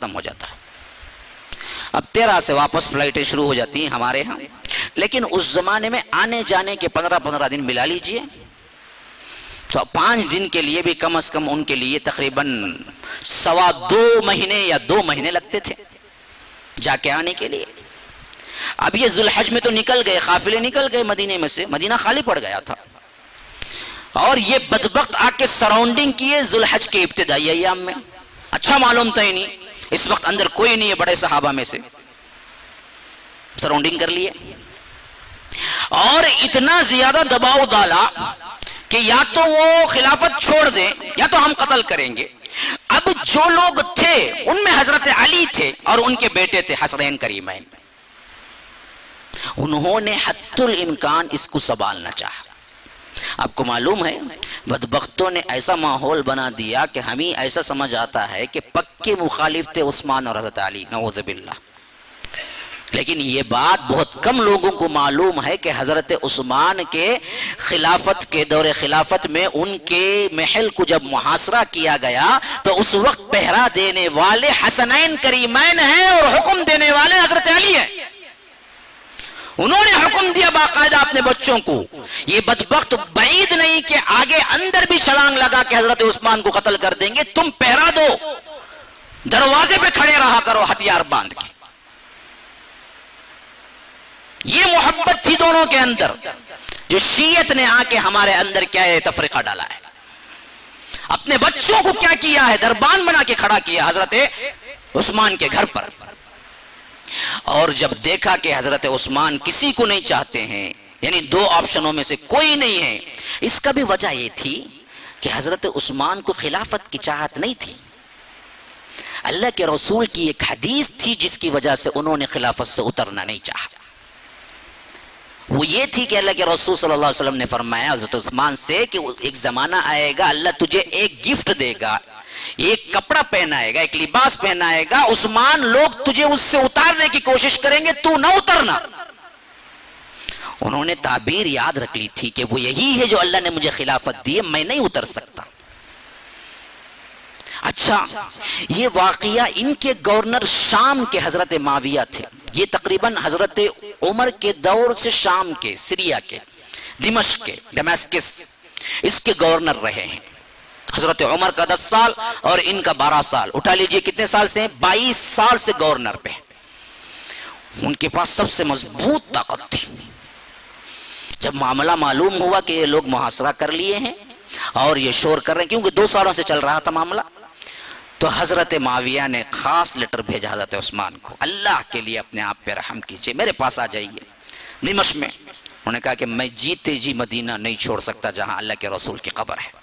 ختم ہو جاتا ہے. اب 13 سے واپس فلائٹیں شروع ہو جاتی ہیں ہمارے ہاں. لیکن اس زمانے میں آنے جانے کے 15 دن ملا لیجئے تو 5 دن کے لیے بھی کم از کم ان کے لیے تقریباً 2.25 مہینے یا 2 مہینے لگتے تھے جا کے آنے کے لیے. اب یہ ذوالحج میں تو نکل گئے، قافلے نکل گئے مدینے میں سے، مدینہ خالی پڑ گیا تھا. اور یہ بدبخت آ کے سراؤنڈنگ کیے ذوالحج کے ابتدائی ایام میں. اچھا معلوم تھا ہی نہیں، اس وقت اندر کوئی نہیں ہے بڑے صحابہ میں سے، سراؤنڈنگ کر لیے اور اتنا زیادہ دباؤ ڈالا کہ یا تو وہ خلافت چھوڑ دیں یا تو ہم قتل کریں گے. اب جو لوگ تھے ان میں حضرت علی تھے اور ان کے بیٹے تھے حسنین کریمین. انہوں نے حتی الامکان اس کو سنبھالنا چاہا. آپ کو معلوم ہے بدبختوں نے ایسا ماحول بنا دیا کہ ہمیں ایسا سمجھ آتا ہے کہ پکے مخالف تھے عثمان اور حضرت علی، نعوذ باللہ. لیکن یہ بات بہت کم لوگوں کو معلوم ہے کہ حضرت عثمان کے خلافت کے دور خلافت میں ان کے محل کو جب محاصرہ کیا گیا تو اس وقت پہرا دینے والے حسنین کریمین ہیں اور حکم دینے والے حضرت علی ہیں. انہوں نے حکم دیا باقاعدہ اپنے بچوں کو. یہ بدبخت بعید نہیں کہ آگے اندر بھی چھلانگ لگا کہ حضرت عثمان کو قتل کر دیں گے، تم پہرا دو، دروازے پہ کھڑے رہا کرو ہتھیار باندھ کے. یہ محبت تھی دونوں کے اندر. جو شیعت نے آ کے ہمارے اندر کیا ہے تفریقہ ڈالا ہے، اپنے بچوں کو کیا کیا ہے دربان بنا کے کھڑا کیا حضرت عثمان کے گھر پر. اور جب دیکھا کہ حضرت عثمان کسی کو نہیں چاہتے ہیں، یعنی 2 آپشنوں میں سے کوئی نہیں ہے. اس کا بھی وجہ یہ تھی کہ حضرت عثمان کو خلافت کی چاہت نہیں تھی. اللہ کے رسول کی ایک حدیث تھی جس کی وجہ سے انہوں نے خلافت سے اترنا نہیں چاہا. وہ یہ تھی کہ اللہ کے رسول صلی اللہ علیہ وسلم نے فرمایا حضرت عثمان سے کہ ایک زمانہ آئے گا اللہ تجھے ایک گفٹ دے گا، ایک کپڑا پہنائے گا، ایک لباس پہنائے گا، عثمان لوگ تجھے اس سے اتارنے کی کوشش کریں گے، تو نہ اترنا. انہوں نے تعبیر یاد رکھ لی تھی کہ وہ یہی ہے جو اللہ نے مجھے خلافت دی ہے، میں نہیں اتر سکتا. اچھا یہ واقعہ ان کے گورنر شام کے حضرت معاویہ تھے. یہ تقریباً حضرت عمر کے دور سے شام کے، سیریا کے، دمشق کے، ڈیماسکس اس کے گورنر رہے ہیں. حضرت عمر کا 10 سال اور ان کا 12 سال، اٹھا لیجئے کتنے سال سے ہیں، 22 سال سے گورنر پہ. ان کے پاس سب سے مضبوط طاقت تھی. جب معاملہ معلوم ہوا کہ یہ لوگ محاصرہ کر لیے ہیں اور یہ شور کر رہے ہیں، کیونکہ 2 سالوں سے چل رہا تھا معاملہ، تو حضرت معاویہ نے خاص لیٹر بھیجا حضرت عثمان کو، اللہ کے لیے اپنے آپ پہ رحم کیجئے، میرے پاس آ جائیے دمشق میں. انہوں نے کہا کہ میں جیتے جی مدینہ نہیں چھوڑ سکتا جہاں اللہ کے رسول کی قبر ہے.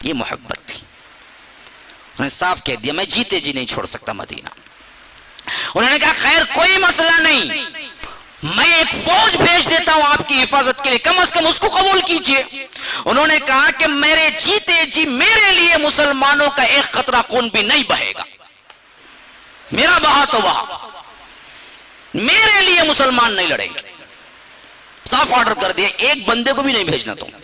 یہ محبت تھی. انہوں نے صاف کہہ دیا میں جیتے جی نہیں چھوڑ سکتا مدینہ. انہوں نے کہا خیر کوئی مسئلہ نہیں، میں ایک فوج بھیج دیتا ہوں آپ کی حفاظت کے لیے، کم از کم اس کو قبول کیجئے. انہوں نے کہا کہ میرے جیتے جی میرے لیے مسلمانوں کا ایک قطرہ خون بھی نہیں بہے گا، میرا بہا تو بہا، میرے لیے مسلمان نہیں لڑیں گے. صاف آرڈر کر دیا ایک بندے کو بھی نہیں بھیجنا تم.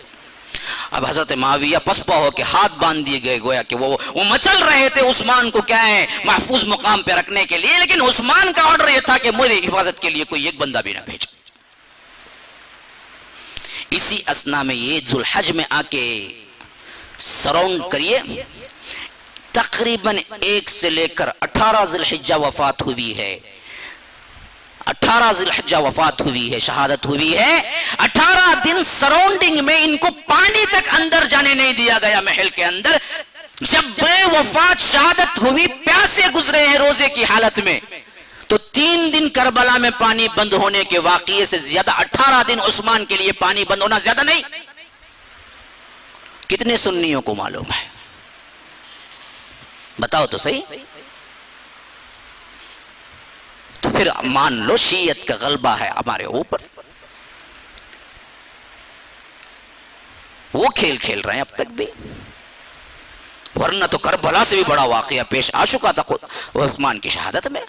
اب حضرت معاویہ پسپا ہو کے ہاتھ باندھ دیے گئے، گویا کہ وہ مچل رہے تھے عثمان کو کیا ہے محفوظ مقام پہ رکھنے کے لیے، لیکن عثمان کا آرڈر یہ تھا کہ میری حفاظت کے لیے کوئی ایک بندہ بھی نہ بھیجو. اسی اسنا میں یہ ذوالحج میں آ کے سراؤنڈ کریے. تقریباً 1 سے لے کر 18 ذی الحجہ وفات ہوئی ہے. 18 ذی الحجہ وفات ہوئی ہے، شہادت ہوئی ہے. 18 دن سراؤنڈنگ میں ان کو پانی تک اندر جانے نہیں دیا گیا محل کے اندر. جب بے وفات شہادت ہوئی پیاسے گزرے ہیں روزے کی حالت میں، تو 3 دن کربلا میں پانی بند ہونے کے واقعے سے زیادہ 18 دن عثمان کے لیے پانی بند ہونا زیادہ نہیں. کتنے سنیوں کو معلوم ہے بتاؤ تو صحیح. تو پھر مان لو شیعت کا غلبہ ہے ہمارے اوپر. وہ کھیل کھیل رہے ہیں اب تک بھی، ورنہ تو کربلا سے بھی بڑا واقعہ پیش آ چکا تھا عثمان کی شہادت میں.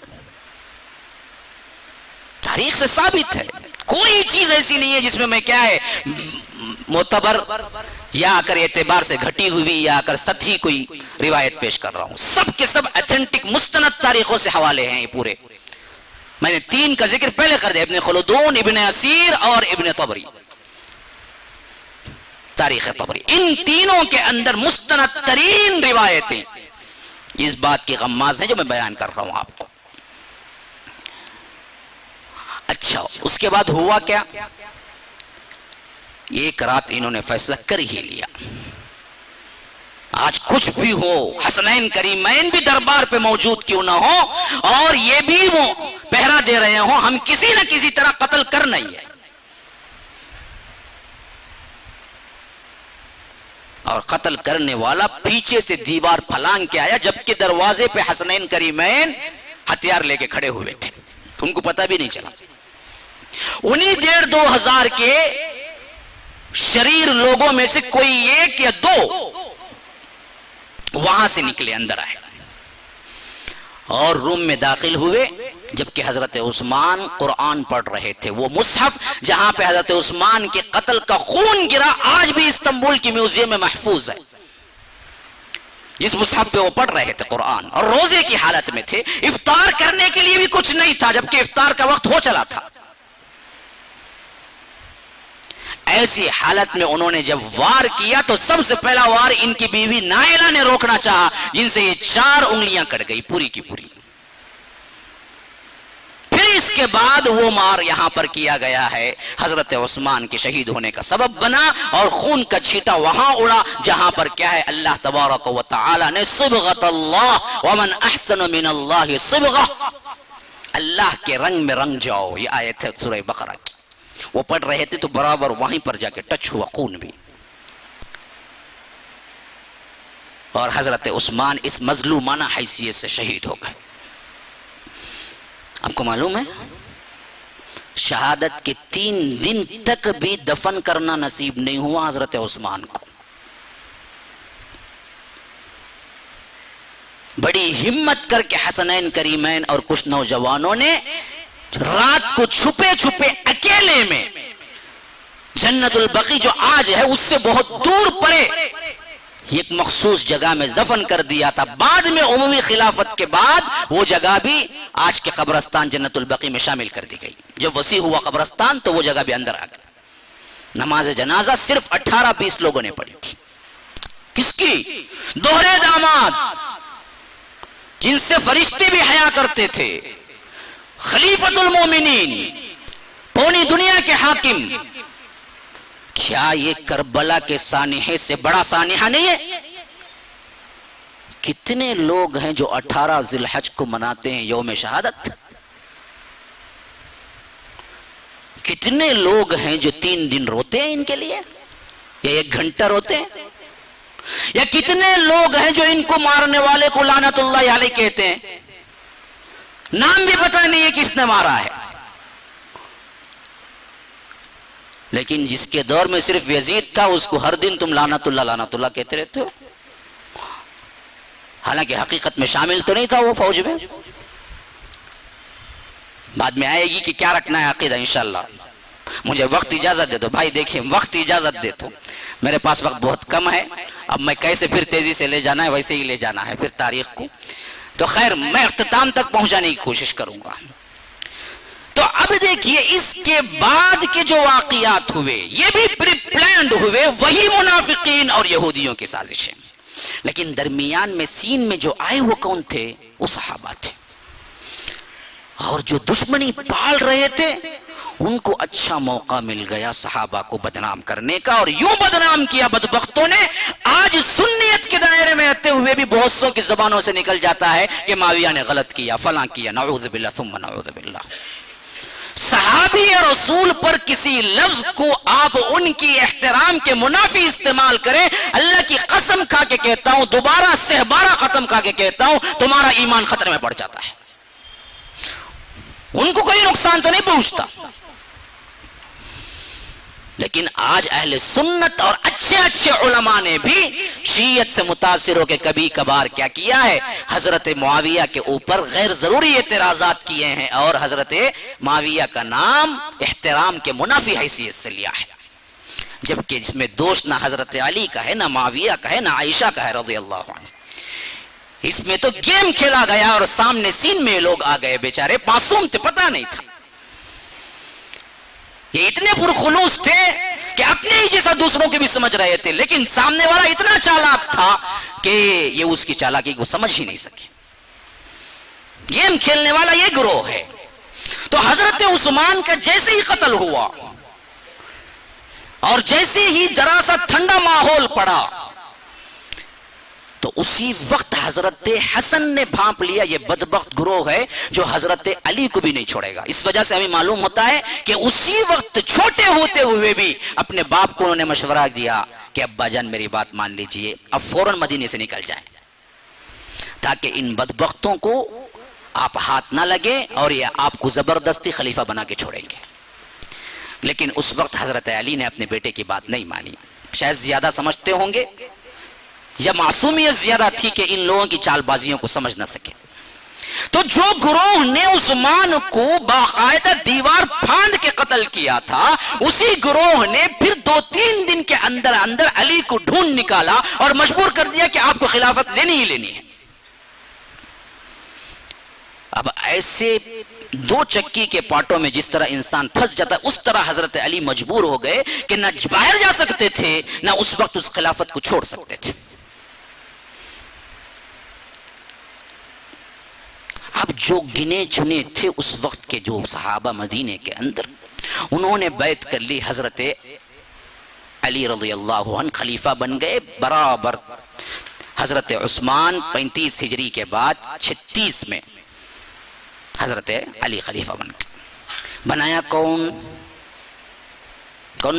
تاریخ سے ثابت ہے، کوئی چیز ایسی نہیں ہے جس میں کیا ہے معتبر یا اگر اعتبار سے گھٹی ہوئی یا اگر سطحی کوئی روایت پیش کر رہا ہوں، سب کے سب ایتھنٹک مستند تاریخوں سے حوالے ہیں یہ پورے. میں نے 3 کا ذکر پہلے کر دیا، ابن خلدون، ابن اسیر اور ابن طبری، تاریخ طبری. ان تینوں کے اندر مستند ترین روایتیں اس بات کی غماز ہیں جو میں بیان کر رہا ہوں آپ کو. اچھا، اس کے بعد ہوا کیا؟ ایک رات انہوں نے فیصلہ کر ہی لیا، آج کچھ بھی ہو، حسنین کریمین بھی دربار پہ موجود کیوں نہ ہو اور یہ بھی وہ پہرا دے رہے ہوں، ہم کسی نہ کسی طرح قتل کرنا ہی ہے. اور قتل کرنے والا پیچھے سے دیوار پھلانگ کے آیا، جبکہ دروازے پہ حسنین کریمین ہتھیار لے کے کھڑے ہوئے تھے، ان کو پتہ بھی نہیں چلا. انہی 1500 کے شریر لوگوں میں سے کوئی 1 یا 2 وہاں سے نکلے، اندر آئے اور روم میں داخل ہوئے، جبکہ حضرت عثمان قرآن پڑھ رہے تھے. وہ مصحف جہاں پہ حضرت عثمان کے قتل کا خون گرا آج بھی استنبول کی میوزیم میں محفوظ ہے. جس مصحف پہ وہ پڑھ رہے تھے قرآن، اور روزے کی حالت میں تھے، افطار کرنے کے لیے بھی کچھ نہیں تھا، جبکہ افطار کا وقت ہو چلا تھا. ایسی حالت میں انہوں نے جب وار کیا تو سب سے پہلا وار ان کی بیوی نائلہ نے روکنا چاہا، جن سے یہ 4 انگلیاں کٹ گئی پوری کی پوری. پھر اس کے بعد وہ مار یہاں پر کیا گیا ہے، حضرت عثمان کے شہید ہونے کا سبب بنا، اور خون کا چھیٹا وہاں اڑا جہاں پر کیا ہے، اللہ تبارک و تعالی نے صبغۃ اللہ ومن احسن من اللہ صبغہ، اللہ کے رنگ میں رنگ جاؤ، یہ آیت ہے سورہ بقرہ کی. وہ پڑھ رہے تھے تو برابر وہیں پر جا کے ٹچ ہوا خون بھی، اور حضرت عثمان اس مظلومانہ حیثیت سے شہید ہو گئے. آپ کو معلوم ہے شہادت کے 3 دن تک بھی دفن کرنا نصیب نہیں ہوا حضرت عثمان کو. بڑی ہمت کر کے حسنین کریمین اور کچھ نوجوانوں نے رات کو چھپے چھپے اکیلے میں جنت البقیع جو آج ہے اس سے بہت دور پرے ایک مخصوص جگہ میں دفن کر دیا تھا. بعد میں عمومی خلافت کے بعد وہ جگہ بھی آج کے قبرستان جنت البقیع میں شامل کر دی گئی. جب وسیع ہوا قبرستان تو وہ جگہ بھی اندر آ گئی. نماز جنازہ صرف 18-20 لوگوں نے پڑھی تھی. کس کی؟ دوہرے داماد جن سے فرشتے بھی حیا کرتے تھے، خلیفۃ المومنین، پوری دنیا کے حاکم. کیا یہ کربلا کے سانحے سے بڑا سانحہ نہیں ہے؟ کتنے لوگ ہیں جو 18 ذی الحج کو مناتے ہیں یوم شہادت؟ کتنے لوگ ہیں جو 3 دن روتے ہیں ان کے لیے، یا 1 گھنٹہ روتے ہیں؟ یا کتنے لوگ ہیں جو ان کو مارنے والے کو لعنت اللہ علیہ کہتے ہیں، نام بھی پتہ نہیں ہے کس نے مارا ہے. لیکن جس کے دور میں صرف یزید تھا اس کو ہر دن تم لعنت اللہ کہتے رہتے ہو، حالانکہ حقیقت میں شامل تو نہیں تھا وہ فوج میں. بعد میں آئے گی کہ کیا رکھنا ہے عقیدہ انشاءاللہ. مجھے وقت اجازت دے دو بھائی، دیکھیں وقت اجازت دے تو میرے پاس وقت بہت کم ہے. اب میں کیسے پھر تیزی سے لے جانا ہے ویسے ہی لے جانا ہے پھر تاریخ کو. تو خیر میں اختتام تک پہنچانے کی کوشش کروں گا. تو اب دیکھیے اس کے بعد کے جو واقعات ہوئے یہ بھی پری پلانڈ ہوئے، وہی منافقین اور یہودیوں کی سازشیں. لیکن درمیان میں سین میں جو آئے وہ کون تھے؟ وہ صحابہ تھے. اور جو دشمنی پال رہے تھے ان کو اچھا موقع مل گیا صحابہ کو بدنام کرنے کا، اور یوں بدنام کیا بدبختوں نے. آج سنیت کے دائرے میں رہتے ہوئے بھی بہت سو کی زبانوں سے نکل جاتا ہے کہ معاویہ نے غلط کیا، فلاں کیا، نعوذ باللہ ثم نعوذ باللہ. صحابی رسول پر کسی لفظ کو آپ ان کی احترام کے منافی استعمال کریں، اللہ کی قسم کھا کے کہتا ہوں، دوبارہ سہبارہ ختم کھا کے کہتا ہوں، تمہارا ایمان خطرے میں پڑ جاتا ہے. ان کو کوئی نقصان تو نہیں پہنچتا. لیکن آج اہل سنت اور اچھے اچھے علماء نے بھی شیعت سے متاثر ہو کے کبھی کبھار کیا کیا ہے، حضرت معاویہ کے اوپر غیر ضروری اعتراضات کیے ہیں اور حضرت معاویہ کا نام احترام کے منافی حیثیت سے لیا ہے. جبکہ اس میں دوست نہ حضرت علی کا ہے، نہ معاویہ کا ہے، نہ عائشہ کا ہے رضی اللہ عنہ. اس میں تو گیم کھیلا گیا اور سامنے سین میں لوگ آ گئے، بیچارے معصوم تھے، پتہ نہیں تھا. یہ اتنے پرخلوص تھے کہ اپنے ہی جیسا دوسروں کے بھی سمجھ رہے تھے، لیکن سامنے والا اتنا چالاک تھا کہ یہ اس کی چالاکی کو سمجھ ہی نہیں سکے. گیم کھیلنے والا یہ گروہ ہے. تو حضرت عثمان کا جیسے ہی قتل ہوا اور جیسے ہی ذرا سا ٹھنڈا ماحول پڑا تو اسی وقت حضرت حسن نے بھانپ لیا یہ بدبخت گروہ ہے جو حضرت علی کو بھی نہیں چھوڑے گا. اس وجہ سے ہمیں معلوم ہوتا ہے کہ اسی وقت چھوٹے ہوتے ہوئے بھی اپنے باپ کو انہوں نے مشورہ دیا کہ ابا جان میری بات مان لیجئے، اب فوراً مدینے سے نکل جائیں تاکہ ان بدبختوں کو آپ ہاتھ نہ لگے اور یہ آپ کو زبردستی خلیفہ بنا کے چھوڑیں گے. لیکن اس وقت حضرت علی نے اپنے بیٹے کی بات نہیں مانی. شاید زیادہ سمجھتے ہوں گے یا معصومیت زیادہ تھی کہ ان لوگوں کی چال بازیوں کو سمجھ نہ سکے. تو جو گروہ نے عثمان کو باقاعدہ دیوار پھاند کے قتل کیا تھا، اسی گروہ نے پھر 2-3 دن کے اندر اندر علی کو ڈھونڈ نکالا اور مجبور کر دیا کہ آپ کو خلافت لینی ہی لینی ہے. اب ایسے دو چکی کے پاٹوں میں جس طرح انسان پھنس جاتا ہے، اس طرح حضرت علی مجبور ہو گئے کہ نہ باہر جا سکتے تھے نہ اس وقت اس خلافت کو چھوڑ سکتے تھے. اب جو گنے چنے تھے اس وقت کے جو صحابہ مدینے کے اندر، انہوں نے بیعت کر لی. حضرت علی رضی اللہ عنہ خلیفہ بن گئے برابر. حضرت عثمان 35 ہجری کے بعد 36 میں حضرت علی خلیفہ بن گئے. بنایا کون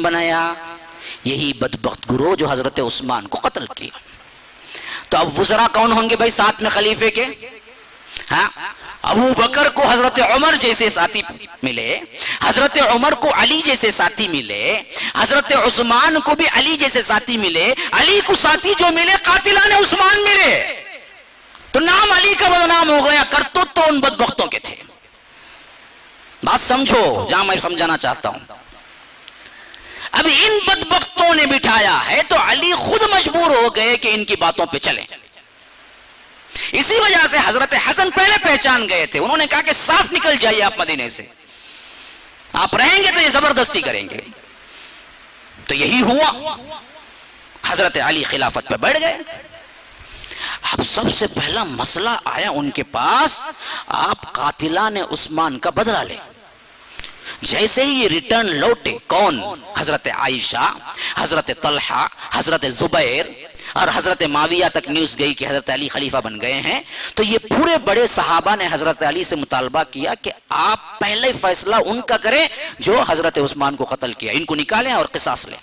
بنایا؟ یہی بدبخت گروہ جو حضرت عثمان کو قتل کیا. تو اب وزراء کون ہوں گے بھائی ساتھ میں خلیفے کے؟ ہاں، ابو بکر کو حضرت عمر جیسے ساتھی ملے، حضرت عمر کو علی جیسے ساتھی ملے، حضرت عثمان کو بھی علی جیسے ساتھی ملے. علی کو ساتھی جو ملے قاتلان عثمان ملے، تو نام علی کا بدنام ہو گیا. کرتوت تو ان بدبختوں کے تھے. بات سمجھو جہاں میں سمجھانا چاہتا ہوں. اب ان بدبختوں نے بٹھایا ہے تو علی خود مجبور ہو گئے کہ ان کی باتوں پہ چلیں. اسی وجہ سے حضرت حسن پہلے پہچان گئے تھے. انہوں نے کہا کہ صاف نکل جائیے آپ مدینے سے، آپ رہیں گے تو یہ زبردستی کریں گے. تو یہی ہوا، حضرت علی خلافت پہ بیٹھ گئے. اب سب سے پہلا مسئلہ آیا ان کے پاس، آپ قاتلان عثمان کا بدلہ لیں. جیسے ہی یہ ریٹرن لوٹے، کون؟ حضرت عائشہ، حضرت طلحہ، حضرت زبیر اور حضرت معاویہ تک نیوز گئی کہ حضرت علی خلیفہ بن گئے ہیں. تو یہ پورے بڑے صحابہ نے حضرت علی سے مطالبہ کیا کہ آپ پہلے فیصلہ ان کا کریں جو حضرت عثمان کو قتل کیا، ان کو نکالیں اور قصاص لیں.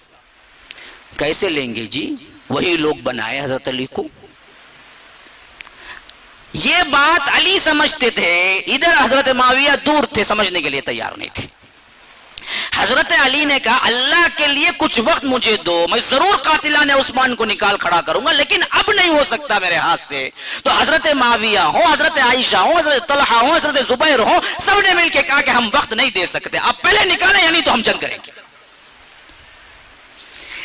کیسے لیں گے جی؟ وہی لوگ بنائے حضرت علی کو. یہ بات علی سمجھتے تھے، ادھر حضرت معاویہ دور تھے، سمجھنے کے لیے تیار نہیں تھے. حضرت علی نے کہا اللہ کے لیے کچھ وقت مجھے دو، میں ضرور قاتلان عثمان کو نکال کھڑا کروں گا، لیکن اب نہیں ہو سکتا میرے ہاتھ سے. تو حضرت معاویہ ہوں، حضرت عائشہ ہوں، حضرت طلحہ ہوں، حضرت زبیر ہوں، سب نے مل کے کہا کہ ہم وقت نہیں دے سکتے، آپ پہلے نکالیں یعنی تو ہم جنگ کریں گے.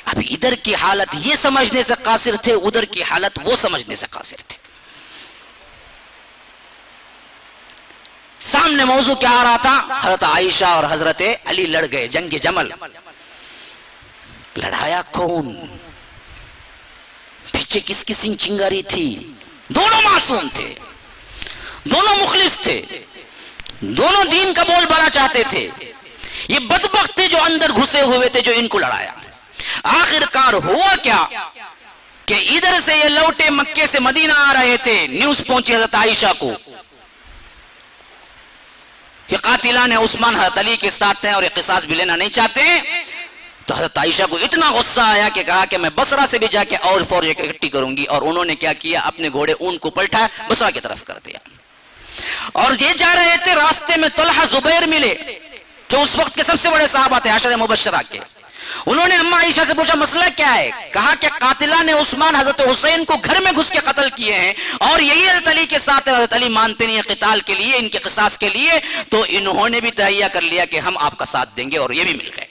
اب ادھر کی حالت یہ سمجھنے سے قاصر تھے، ادھر کی حالت وہ سمجھنے سے قاصر تھے. سامنے موضوع کیا آ رہا تھا؟ حضرت عائشہ اور حضرت علی لڑ گئے جنگ جمل. لڑایا کون؟ پیچھے کس کی چنگاری تھی؟ دونوں معصوم تھے، دونوں مخلص تھے، دونوں دین کا بول بالا چاہتے تھے. یہ بدبخت تھے جو اندر گھسے ہوئے تھے جو ان کو لڑایا. آخر کار ہوا کیا کہ ادھر سے یہ لوٹے مکے سے مدینہ آ رہے تھے، نیوز پہنچی حضرت عائشہ کو کہ قاتلان عثمان حضرت علی کے ساتھ ہیں اور یہ قصاص بھی لینا نہیں چاہتے. تو حضرت عائشہ کو اتنا غصہ آیا کہ کہا کہ میں بصرہ سے بھی جا کے اور فوج اکٹھی کروں گی. اور انہوں نے کیا کیا؟ اپنے گھوڑے اون کو پلٹا، بصرہ کی طرف کر دیا. اور یہ جا رہے تھے، راستے میں طلحہ زبیر ملے جو اس وقت کے سب سے بڑے صحابہ تھے، عشرہ مبشرہ کے. انہوں نے اما عائشہ سے پوچھا مسئلہ کیا ہے؟ کہا کہ قاتلان عثمان حضرت حسین کو گھر میں گھس کے قتل کیے ہیں اور یہی حضرت علی کے ساتھ، حضرت علی مانتے نہیں ہیں قتال کے لیے، ان کے قصاص کے لیے. تو انہوں نے بھی تہیہ کر لیا کہ ہم آپ کا ساتھ دیں گے اور یہ بھی مل گئے.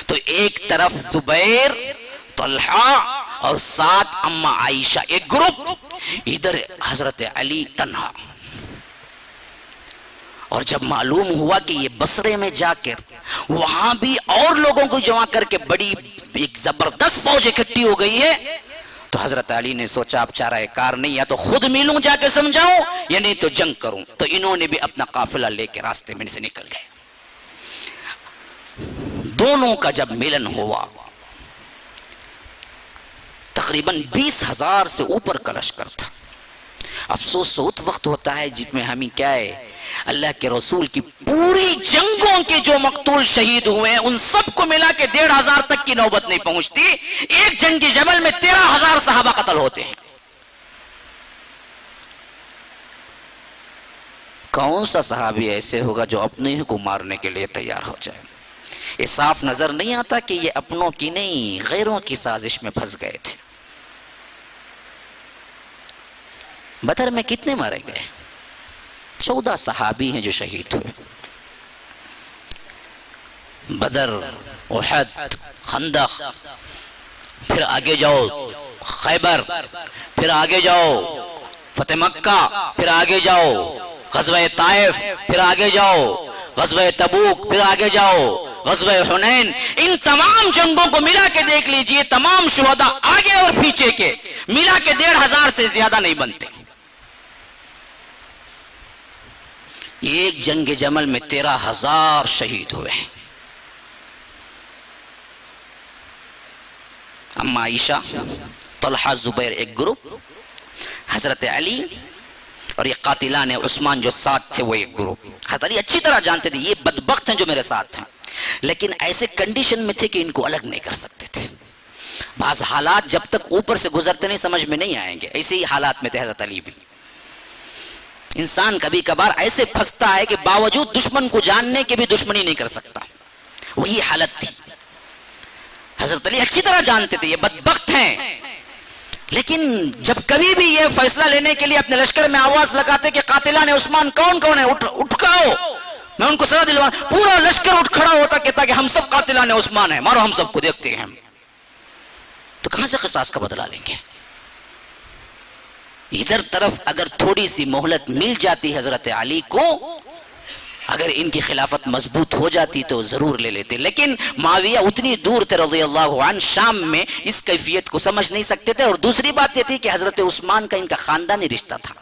تو ایک طرف زبیر، طلحہ اور ساتھ اماں عائشہ ایک گروپ، ادھر حضرت علی تنہا. اور جب معلوم ہوا کہ یہ بصرے میں جا کر وہاں بھی اور لوگوں کو جمع کر کے بڑی ایک زبردست فوج اکٹھی ہو گئی ہے، تو حضرت علی نے سوچا اب چارہ کار نہیں، یا تو خود ملوں جا کے سمجھاؤں یا نہیں تو جنگ کروں. تو انہوں نے بھی اپنا قافلہ لے کے راستے میں سے نکل گئے. دونوں کا جب ملن ہوا تقریباً 20,000 سے اوپر کا لشکر تھا. افسوس اس وقت ہوتا ہے جس میں ہمیں کیا ہے، اللہ کے رسول کی پوری جنگوں کے جو مقتول شہید ہوئے ہیں ان سب کو ملا کے 1,500 تک کی نوبت نہیں پہنچتی. ایک جنگ کی جبل میں 13,000 صحابہ قتل ہوتے ہیں. کون سا صحابی ایسے ہوگا جو اپنے ہی کو مارنے کے لیے تیار ہو جائے؟ یہ صاف نظر نہیں آتا کہ یہ اپنوں کی نہیں غیروں کی سازش میں پھنس گئے تھے. بدر میں کتنے مارے گئے؟ 14 صحابی ہیں جو شہید ہوئے. بدر، احد، خندق، پھر آگے جاؤ خیبر، پھر آگے جاؤ فتح مکہ، پھر آگے جاؤ غزوہ طائف، پھر آگے جاؤ غزوہ تبوک، پھر آگے جاؤ غزوہ حنین. ان تمام جنگوں کو ملا کے دیکھ لیجئے، تمام شہداء آگے اور پیچھے کے ملا کے 1,500 سے زیادہ نہیں بنتے. ایک جنگ جمل میں 13,000 شہید ہوئے ہیں. اما عائشہ، طلحہ، زبیر ایک گروپ، حضرت علی اور یہ قاتلان عثمان جو ساتھ تھے وہ ایک گروپ. حضرت علی اچھی طرح جانتے تھے یہ بدبخت ہیں جو میرے ساتھ ہیں، لیکن ایسے کنڈیشن میں تھے کہ ان کو الگ نہیں کر سکتے تھے. بعض حالات جب تک اوپر سے گزرتے نہیں سمجھ میں نہیں آئیں گے، ایسے ہی حالات میں تھے حضرت علی بھی. انسان کبھی کبھار ایسے پھنستا ہے کہ باوجود دشمن کو جاننے کے بھی دشمنی نہیں کر سکتا. وہی حالت تھی. حضرت علی اچھی طرح جانتے تھے یہ بدبخت ہیں، لیکن جب کبھی بھی یہ فیصلہ لینے کے لیے اپنے لشکر میں آواز لگاتے کہ قاتلان عثمان کون کون ہے، اٹھ کھڑو، میں ان کو سزا دلواؤں، پورا لشکر اٹھ کھڑا ہوتا کہتا کہ ہم سب قاتلان عثمان ہیں، مارو ہم سب کو دیکھتے ہیں. تو کہاں سے قصاص کا بدلہ لیں گے؟ ادھر طرف اگر تھوڑی سی مہلت مل جاتی حضرت علی کو، اگر ان کی خلافت مضبوط ہو جاتی تو ضرور لے لیتے. لیکن معاویہ اتنی دور تھے رضی اللہ عنہ، شام میں اس کیفیت کو سمجھ نہیں سکتے تھے. اور دوسری بات یہ تھی کہ حضرت عثمان کا ان کا خاندانی رشتہ تھا،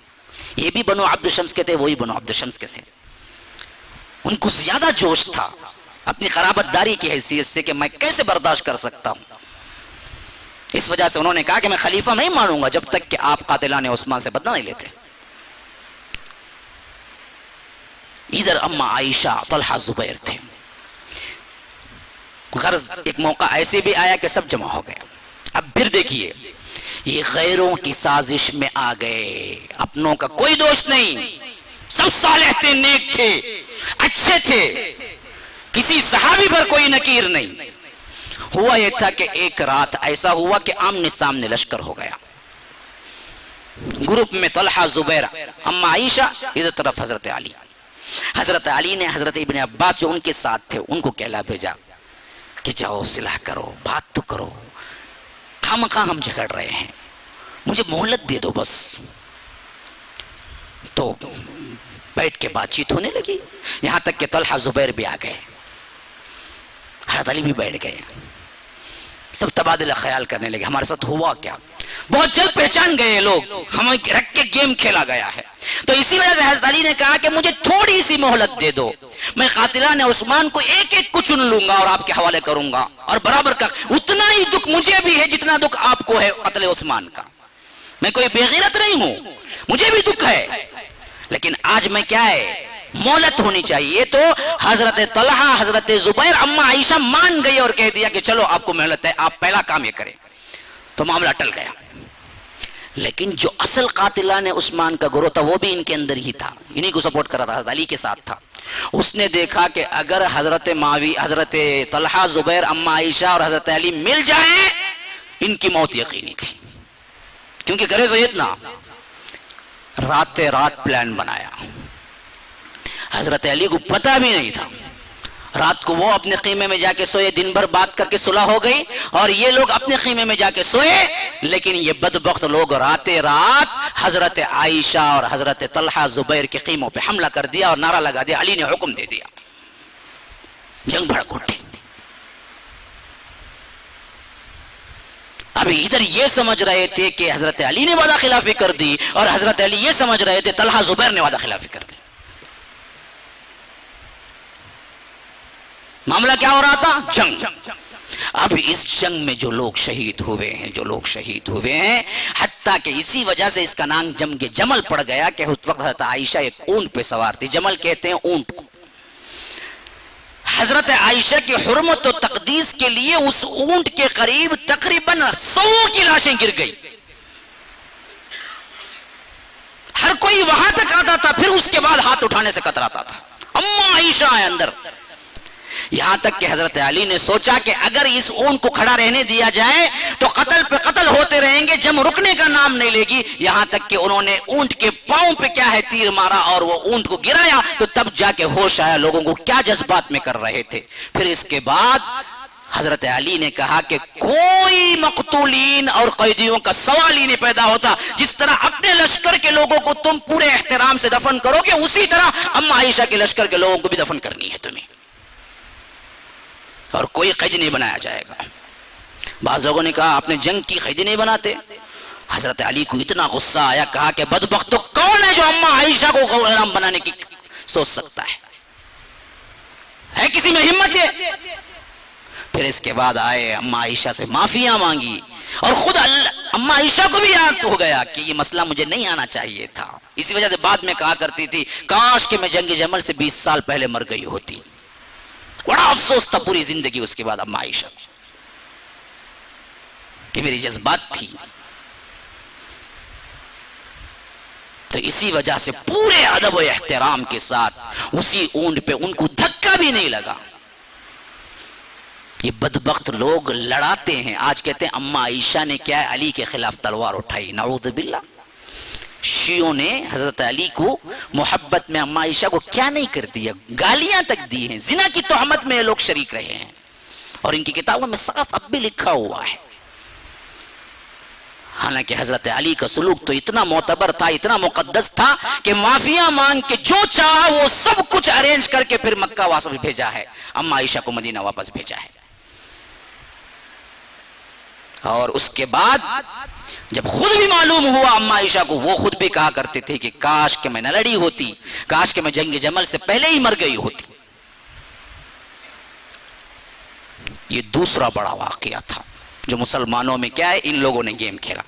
یہ بھی بنو عبد الشمس کے تھے، وہی بنو عبد الشمس کے تھے. ان کو زیادہ جوش تھا اپنی قرابت داری کی حیثیت سے کہ میں کیسے برداشت کر سکتا ہوں. اس وجہ سے انہوں نے کہا کہ میں خلیفہ نہیں مانوں گا جب تک کہ آپ قاتلان عثمان سے بدلہ نہیں لیتے. ادھر اما عائشہ، طلحہ، زبیر تھے. غرض ایک موقع ایسے بھی آیا کہ سب جمع ہو گئے. اب پھر دیکھیے یہ غیروں کی سازش میں آ گئے، اپنوں کا کوئی دوست نہیں، سب صالح تھے، نیک تھے، اچھے تھے، کسی صحابی پر کوئی نکیر نہیں. ہوا یہ تھا کہ ایک رات ایسا ہوا کہ آمنے سامنے لشکر ہو گیا. گروپ میں طلحہ، زبیر، اما عائشہ، ادھر طرف حضرت علی. حضرت علی نے حضرت ابن عباس جو ان کے ساتھ تھے ان کو کہلا بھیجا کہ جاؤ صلح کرو، بات تو کرو، خامخواہ ہم جھگڑ رہے ہیں، مجھے مہلت دے دو بس. تو بیٹھ کے بات چیت ہونے لگی، یہاں تک کہ طلحہ، زبیر بھی آ گئے، حضرت علی بھی بیٹھ گئے. سب تبادلہ خیال کرنے لگے ہمارے ساتھ ہوا کیا. بہت جلد پہچان گئے لوگ ہمیں رکھ کے گیم کھیلا گیا ہے. تو اسی وجہ سے حضرت علی نے کہا کہ مجھے تھوڑی سی مہلت دے دو، میں قاتلان عثمان کو ایک ایک کو چن لوں گا اور آپ کے حوالے کروں گا، اور برابر کا اتنا ہی دکھ مجھے بھی ہے جتنا دکھ آپ کو ہے قتل عثمان کا. میں کوئی بے غیرت نہیں ہوں، مجھے بھی دکھ ہے، لیکن آج میں کیا ہے مہلت ہونی چاہیے. تو حضرت طلحہ، حضرت زبیر، اما عائشہ مان گئی اور کہہ دیا کہ چلو آپ کو مہلت ہے، آپ پہلا کام یہ کریں. تو معاملہ ٹل گیا. لیکن جو اصل قاتلان عثمان کا گروہ تھا وہ بھی ان کے اندر ہی تھا، انہی کو سپورٹ کر رہا تھا، حضرت علی کے ساتھ تھا. اس نے دیکھا کہ اگر حضرت حضرت طلحہ، زبیر، اما عائشہ اور حضرت علی مل جائیں ان کی موت یقینی تھی. کیونکہ کرے سو اتنا رات پلان بنایا. حضرت علی کو پتہ بھی نہیں تھا، رات کو وہ اپنے خیمے میں جا کے سوئے، دن بھر بات کر کے صلح ہو گئی، اور یہ لوگ اپنے خیمے میں جا کے سوئے، لیکن یہ بدبخت لوگ رات حضرت عائشہ اور حضرت طلحہ زبیر کے خیموں پہ حملہ کر دیا اور نعرہ لگا دیا، علی نے حکم دے دیا، جنگ بھڑک اٹھی۔ ابھی ادھر یہ سمجھ رہے تھے کہ حضرت علی نے وعدہ خلافی کر دی، اور حضرت علی یہ سمجھ رہے تھے طلحہ زبیر نے وعدہ خلافی کر دی۔ معاملہ کیا ہو رہا تھا؟ جنگ۔ اب اس جنگ میں جو لوگ شہید ہوئے ہیں، حتیٰ کہ اسی وجہ سے اس کا نام جنگ جمل پڑ گیا کہ اس وقت حضرت عائشہ ایک اونٹ پہ سوار تھی، جمل کہتے ہیں اونٹ کو۔ حضرت عائشہ کی حرمت و تقدیس کے لیے اس اونٹ کے قریب تقریباً 100 کی لاشیں گر گئی۔ ہر کوئی وہاں تک آتا تھا، پھر اس کے بعد ہاتھ اٹھانے سے کتراتا تھا، اما عائشہ ہے اندر۔ یہاں تک کہ حضرت علی نے سوچا کہ اگر اس اونٹ کو کھڑا رہنے دیا جائے تو قتل پہ قتل ہوتے رہیں گے، جنگ رکنے کا نام نہیں لے گی۔ یہاں تک کہ انہوں نے اونٹ کے پاؤں پہ کیا ہے تیر مارا اور وہ اونٹ کو گرایا، تو تب جا کے ہوش آیا لوگوں کو کیا جذبات میں کر رہے تھے۔ پھر اس کے بعد حضرت علی نے کہا کہ کوئی مقتولین اور قیدیوں کا سوال ہی نہیں پیدا ہوتا، جس طرح اپنے لشکر کے لوگوں کو تم پورے احترام سے دفن کرو گے، اسی طرح اما عائشہ کے لشکر کے لوگوں کو بھی دفن کرنی ہے تمہیں، اور کوئی قید نہیں بنایا جائے گا۔ بعض لوگوں نے کہا آپ نے جنگ کی قید نہیں بناتے۔ حضرت علی کو اتنا غصہ آیا، کہا کہ بدبخت تو کون ہے جو اما عائشہ کو غلام بنانے کی سوچ سکتا ہے کسی میں ہمت ہے؟ پھر اس کے بعد آئے، اما عائشہ سے معافیاں مانگی، اور خود اما عائشہ کو بھی یاد ہو گیا کہ یہ مسئلہ مجھے نہیں آنا چاہیے تھا۔ اسی وجہ سے بعد میں کہا کرتی تھی کاش کہ میں جنگ جمل سے 20 سال پہلے مر گئی ہوتی۔ بڑا افسوس تھا پوری زندگی اس کے بعد اما عائشہ کہ میری جذبات تھی۔ تو اسی وجہ سے پورے ادب و احترام کے ساتھ اسی اونٹ پہ ان کو دھکا بھی نہیں لگا۔ یہ بدبخت لوگ لڑاتے ہیں، آج کہتے ہیں اما عائشہ نے کیا ہے علی کے خلاف تلوار اٹھائی، نعوذ باللہ۔ شیعوں نے حضرت علی کو محبت میں اما عائشہ کو کیا نہیں کر دیا، گالیاں تک دی ہیں، زنا کی تہمت میں یہ لوگ شریک رہے ہیں، اور ان کی کتابوں میں صاف اب بھی لکھا ہوا ہے۔ حالانکہ حضرت علی کا سلوک تو اتنا معتبر تھا، اتنا مقدس تھا کہ معافیاں مانگ کے جو چاہا وہ سب کچھ ارینج کر کے پھر مکہ واپس بھیجا ہے، اما عائشہ کو مدینہ واپس بھیجا ہے۔ اور اس کے بعد جب خود بھی معلوم ہوا اما عائشہ کو، وہ خود بھی کہا کرتے تھے کہ کاش کہ میں نہ لڑی ہوتی، کاش کہ میں جنگ جمل سے پہلے ہی مر گئی ہوتی۔ یہ دوسرا بڑا واقعہ تھا جو مسلمانوں میں کیا ہے ان لوگوں نے گیم کھیلا۔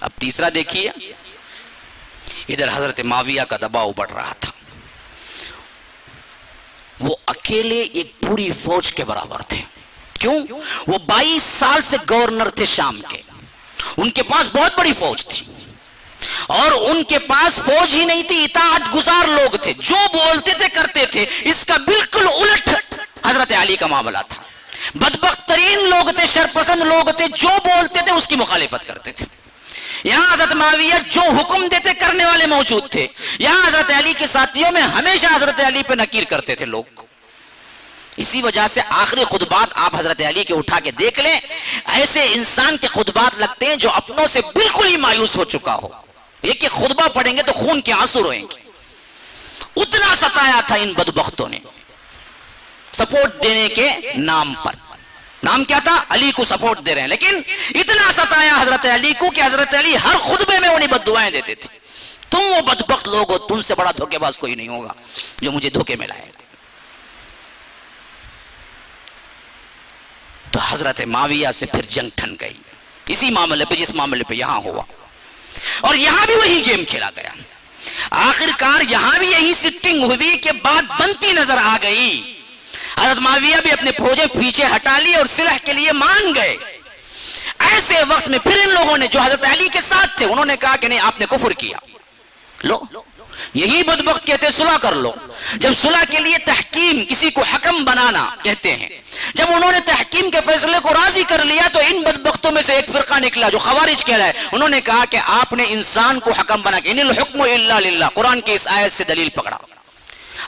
اب تیسرا دیکھیے، ادھر حضرت معاویہ کا دباؤ بڑھ رہا تھا، وہ اکیلے ایک پوری فوج کے برابر تھے۔ کیوں؟ وہ 22 سال سے گورنر تھے شام کے، ان کے پاس بہت بڑی فوج تھی، اور ان کے پاس فوج ہی نہیں تھی، اطاعت گزار لوگ تھے، جو بولتے تھے کرتے تھے۔ اس کا بالکل الٹ حضرت علی کا معاملہ تھا، بدبخت ترین لوگ تھے، شرپسند لوگ تھے، جو بولتے تھے اس کی مخالفت کرتے تھے۔ یہاں حضرت معاویہ جو حکم دیتے کرنے والے موجود تھے، یہاں حضرت علی کے ساتھیوں میں ہمیشہ حضرت علی پہ نکیر کرتے تھے لوگ۔ اسی وجہ سے آخری خطبات آپ حضرت علی کے اٹھا کے دیکھ لیں، ایسے انسان کے خطبات لگتے ہیں جو اپنوں سے بالکل ہی مایوس ہو چکا ہو، ایک ایک خطبہ پڑھیں گے تو خون کے آنسو روئیں گے۔ اتنا ستایا تھا ان بدبختوں نے سپورٹ دینے کے نام پر۔ نام کیا تھا؟ علی کو سپورٹ دے رہے ہیں، لیکن اتنا ستایا حضرت علی کو کہ حضرت علی ہر خطبے میں انہیں بددعائیں دیتے تھے، تم وہ بدبخت لوگ ہو، تم سے بڑا دھوکے باز کوئی نہیں ہوگا جو مجھے دھوکے میں لائے گا۔ تو حضرت معاویہ سے پھر جنگ ٹھن گئی، اسی معاملے پہ جس معاملے پہ یہاں ہوا، اور یہاں بھی وہی گیم کھیلا گیا۔ آخر کار یہاں بھی یہی سٹنگ ہوئی کہ بات بنتی نظر آ گئی۔ حضرت معاویہ بھی اپنے فوجیں پیچھے ہٹا لی اور صلح کے لیے مان گئے۔ ایسے وقت میں پھر ان لوگوں نے جو حضرت علی کے ساتھ تھے، انہوں نے کہا کہ نہیں، آپ نے کفر کیا، لو یہی بدبخت کہتے ہیں صلح کر لو۔ جب صلح کے لیے تحکیم، کسی کو حکم بنانا کہتے ہیں، جب انہوں نے تحکیم کے فیصلے کو راضی کر لیا تو ان بدبختوں میں سے ایک فرقہ نکلا جو خوارج کہہ رہا ہے، انہوں نے کہا کہ آپ نے انسان کو حکم بنا کے، ان الحکم الا للہ، قرآن کی اس آیت سے دلیل پکڑا،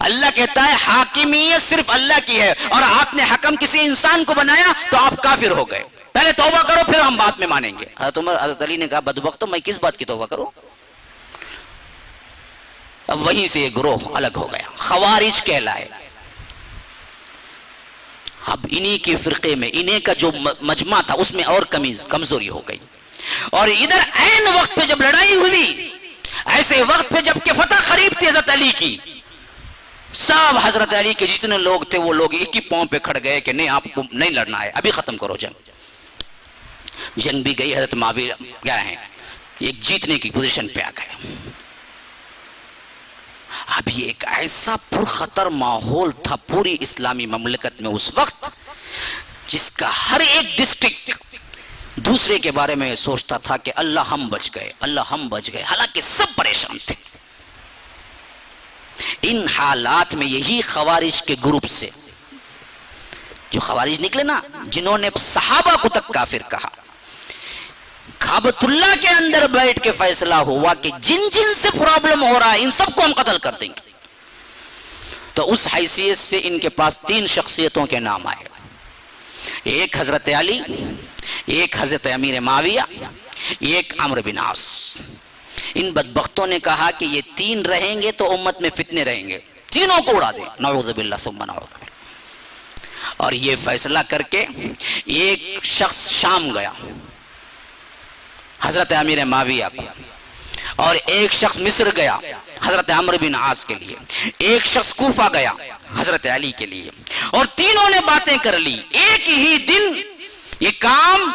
اللہ کہتا ہے حاکمیت صرف اللہ کی ہے، اور آپ نے حکم کسی انسان کو بنایا تو آپ کافر ہو گئے، پہلے توبہ کرو پھر ہم بعد میں مانیں گے۔ حضرت علی نے کہا بدبختو میں کس بات کی توبہ کروں؟ اب وہیں سے یہ گروہ الگ ہو گیا، خوارج کہلائے۔ اب انہی کے فرقے میں انہی کا جو مجمع تھا اس میں اور کمزوری ہو گئی، اور ادھر عین وقت پہ جب لڑائی ہوئی، ایسے وقت پہ جب کہ فتح قریب تھی حضرت علی کی، سب حضرت علی کے جتنے لوگ تھے وہ لوگ ایک ہی پاؤں پہ کھڑ گئے کہ نہیں آپ کو نہیں لڑنا ہے، ابھی ختم کرو جنگ۔ جنگ بھی گئی، حضرت معاویہ کیا ہیں ایک جیتنے کی پوزیشن پہ آ گئے۔ اب یہ ایک ایسا پرخطر ماحول تھا پوری اسلامی مملکت میں اس وقت، جس کا ہر ایک ڈسٹرکٹ دوسرے کے بارے میں سوچتا تھا کہ اللہ ہم بچ گئے، اللہ ہم بچ گئے، حالانکہ سب پریشان تھے۔ ان حالات میں یہی خوارج کے گروپ سے جو خوارج نکلے نا، جنہوں نے صحابہ کو تک کافر کہا، کعبۃ اللہ کے اندر بیٹھ کے فیصلہ ہوا کہ جن جن سے پرابلم ہو رہا ہے ان سب کو ہم قتل کر دیں گے، تو اس حیثیت سے ان کے پاس 3 شخصیتوں کے نام آئے، ایک حضرت علی، ایک حضرت امیر معاویہ، ایک عمرو بن عاص۔ ان بدبختوں نے کہا کہ یہ 3 رہیں گے تو امت میں فتنے رہیں گے، تینوں کو اڑا دیں، نعوذ باللہ ثم نعوذ باللہ۔ اور یہ فیصلہ کر کے ایک شخص شام گیا حضرت امیر معاویہ کو، اور ایک شخص مصر گیا حضرت عمرو بن عاص کے لیے، ایک شخص کوفہ گیا حضرت علی کے لیے، اور تینوں نے باتیں کر لی، ایک ہی دن یہ کام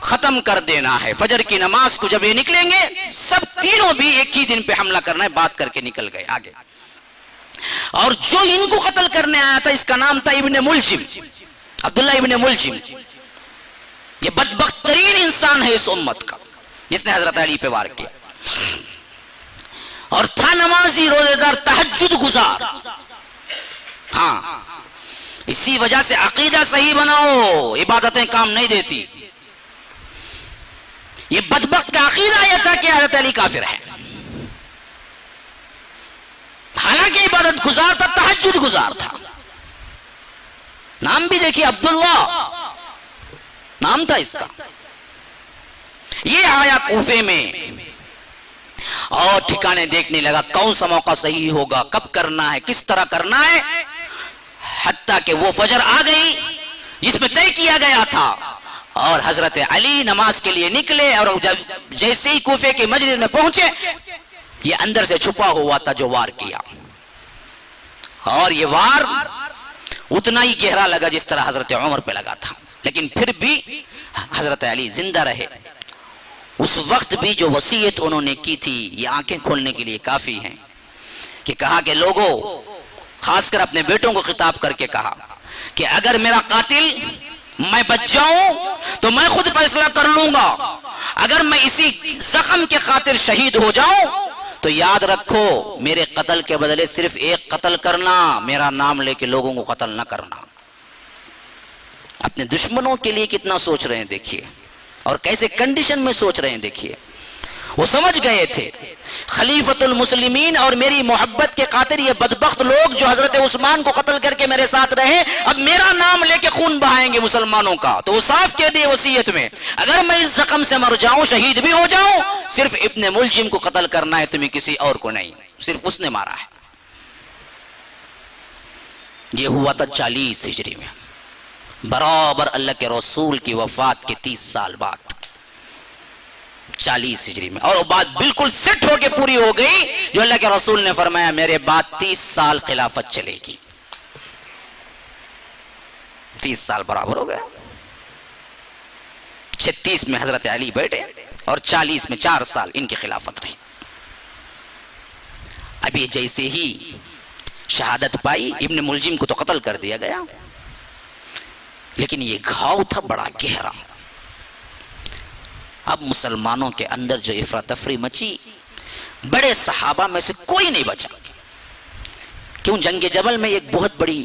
ختم کر دینا ہے۔ فجر کی نماز کو جب یہ نکلیں گے سب تینوں بھی ایک ہی دن پہ حملہ کرنا ہے، بات کر کے نکل گئے آگے۔ اور جو ان کو قتل کرنے آیا تھا اس کا نام تھا ابن ملجم، عبداللہ ابن ملجم۔ یہ بدبخت ترین انسان ہے اس امت کا جس نے حضرت علی پہ وار کیا، اور تھا نمازی، روزے دار، تہجد گزار۔ ہاں، اسی وجہ سے عقیدہ صحیح بناؤ، عبادتیں کام نہیں دیتی۔ یہ بدبخت کا عقیدہ یہ تھا کہ حضرت علی کافر ہے، حالانکہ عبادت گزار تھا، تہجد گزار تھا۔ نام بھی دیکھیے، عبداللہ نام تھا اس کا۔ یہ آیا کوفے میں اور ٹھکانے دیکھنے لگا کون سا موقع صحیح ہوگا، کب کرنا ہے، کس طرح کرنا ہے، حتیٰ کہ وہ فجر آ گئی جس میں طے کیا گیا تھا، اور حضرت علی نماز کے لیے نکلے، اور جب جیسے ہی کوفے کے مسجد میں پہنچے یہ اندر سے چھپا ہوا تھا جو وار کیا، اور یہ وار اتنا ہی گہرا لگا جس طرح حضرت عمر پہ لگا تھا، لیکن پھر بھی حضرت علی زندہ رہے۔ اس وقت بھی جو وصیت انہوں نے کی تھی یہ آنکھیں کھولنے کے لیے کافی ہیں، کہ کہا کہ لوگوں، خاص کر اپنے بیٹوں کو خطاب کر کے کہا کہ اگر میرا قاتل میں بچ جاؤں تو میں خود فیصلہ کر لوں گا، اگر میں اسی زخم کے خاطر شہید ہو جاؤں تو یاد رکھو میرے قتل کے بدلے صرف ایک قتل کرنا، میرا نام لے کے لوگوں کو قتل نہ کرنا۔ اپنے دشمنوں کے لیے کتنا سوچ رہے ہیں دیکھیے، اور کیسے کنڈیشن میں سوچ رہے ہیں دیکھیے۔ وہ سمجھ گئے تھے خلیفۃ المسلمین اور میری محبت کے خاطر یہ بدبخت لوگ جو حضرت عثمان کو قتل کر کے میرے ساتھ رہے اب میرا نام لے کے خون بہائیں گے مسلمانوں کا، تو وہ صاف کہہ دیے وصیت میں اگر میں اس زخم سے مر جاؤں، شہید بھی ہو جاؤں، صرف ابن ملجم کو قتل کرنا ہے، تمہیں کسی اور کو نہیں، صرف اس نے مارا ہے۔ یہ ہوا تھا 40 ہجری میں، برابر اللہ کے رسول کی وفات کے 30 سال بعد، 40 ہجری میں، اور وہ بات بالکل سیٹ ہو کے پوری ہو گئی جو اللہ کے رسول نے فرمایا میرے بعد 30 سال خلافت چلے گی۔ 30 سال برابر ہو گیا، 36 میں حضرت علی بیٹھے اور 40 میں 4 سال ان کی خلافت رہی۔ اب یہ جیسے ہی شہادت پائی، ابن ملجم کو تو قتل کر دیا گیا، لیکن یہ گھاؤ تھا بڑا گہرا۔ اب مسلمانوں کے اندر جو افراتفری مچی، بڑے صحابہ میں سے کوئی نہیں بچا۔ کیوں؟ جنگ جمل میں ایک بہت بڑی،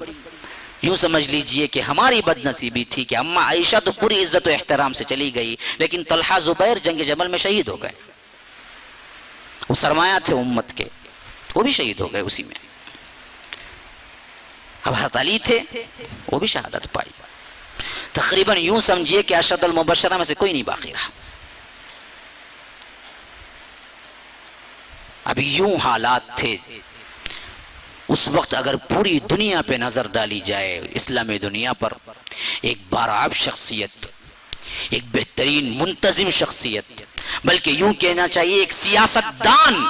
یوں سمجھ لیجئے کہ ہماری بد نصیبی تھی کہ اماں عائشہ تو پوری عزت و احترام سے چلی گئی، لیکن طلحہ زبیر جنگ جمل میں شہید ہو گئے، وہ سرمایہ تھے امت کے، وہ بھی شہید ہو گئے اسی میں۔ اب حضرت علی تھے، وہ بھی شہادت پائی. تقریباً یوں سمجھیے کہ عشرۃ المبشرہ میں سے کوئی نہیں باقی رہا. اب یوں حالات تھے اس وقت. اگر پوری دنیا پہ نظر ڈالی جائے، اسلامی دنیا پر، ایک بارعب شخصیت، ایک بہترین منتظم شخصیت، بلکہ یوں کہنا چاہیے ایک سیاست دان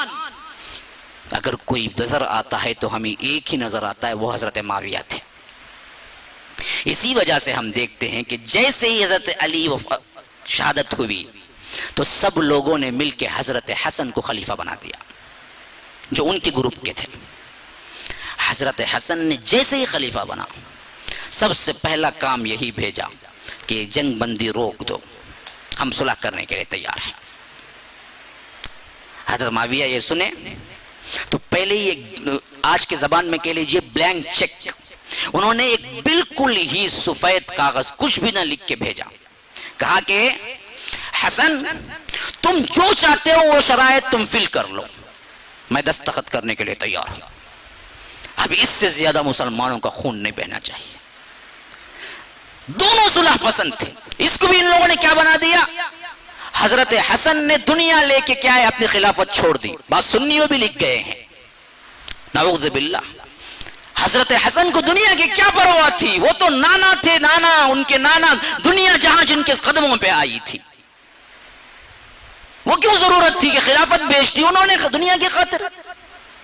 اگر کوئی نظر آتا ہے تو ہمیں ایک ہی نظر آتا ہے، وہ حضرت معاویہ تھے. اسی وجہ سے ہم دیکھتے ہیں کہ جیسے ہی حضرت علی شہادت ہوئی تو سب لوگوں نے مل کے حضرت حسن کو خلیفہ بنا دیا جو ان کے گروپ کے تھے. حضرت حسن نے جیسے ہی خلیفہ بنا، سب سے پہلا کام یہی بھیجا کہ جنگ بندی روک دو، ہم صلح کرنے کے لیے تیار ہیں. حضرت معاویہ یہ سنے تو پہلے یہ آج کے زبان میں کہہ لیجئے بلینک چیک، انہوں نے ایک بالکل ہی سفید کاغذ کچھ بھی نہ لکھ کے بھیجا. کہا کہ حسن تم جو چاہتے ہو وہ شرائط تم فل کر لو، میں دستخط کرنے کے لیے تیار ہوں. اب اس سے زیادہ مسلمانوں کا خون نہیں بہنا چاہیے. دونوں صلح پسند تھے. اس کو بھی ان لوگوں نے کیا بنا دیا، حضرت حسن نے دنیا لے کے کیا ہے اپنی خلافت چھوڑ دی. بات سنیوں بھی لکھ گئے ہیں، نعوذ باللہ. حضرت حسن کو دنیا کی کیا پرواہ تھی، وہ تو نانا تھے، نانا ان کے نانا، دنیا جہاں جن کے قدموں پہ آئی تھی. وہ کیوں ضرورت تھی کہ خلافت بیچ دی انہوں نے دنیا کی خاطر؟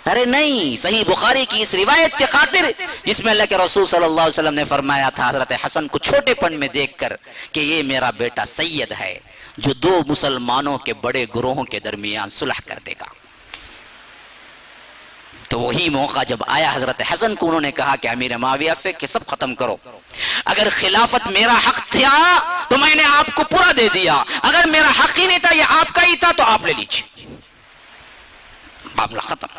ارے نہیں، صحیح بخاری کی اس روایت کے خاطر جس میں اللہ کے رسول صلی اللہ علیہ وسلم نے فرمایا تھا حضرت حسن کو چھوٹے پن میں دیکھ کر کہ یہ میرا بیٹا سید ہے جو دو مسلمانوں کے بڑے گروہوں کے درمیان صلح کر دے گا. تو وہی موقع جب آیا حضرت حسن کو انہوں نے کہا کہ امیر معاویہ سے کہ سب ختم کرو، اگر خلافت میرا حق تھا تو میں نے آپ کو پورا دے دیا، اگر میرا حق ہی نہیں تھا یہ آپ کا ہی تھا تو آپ لے لیجیے، معاملہ ختم.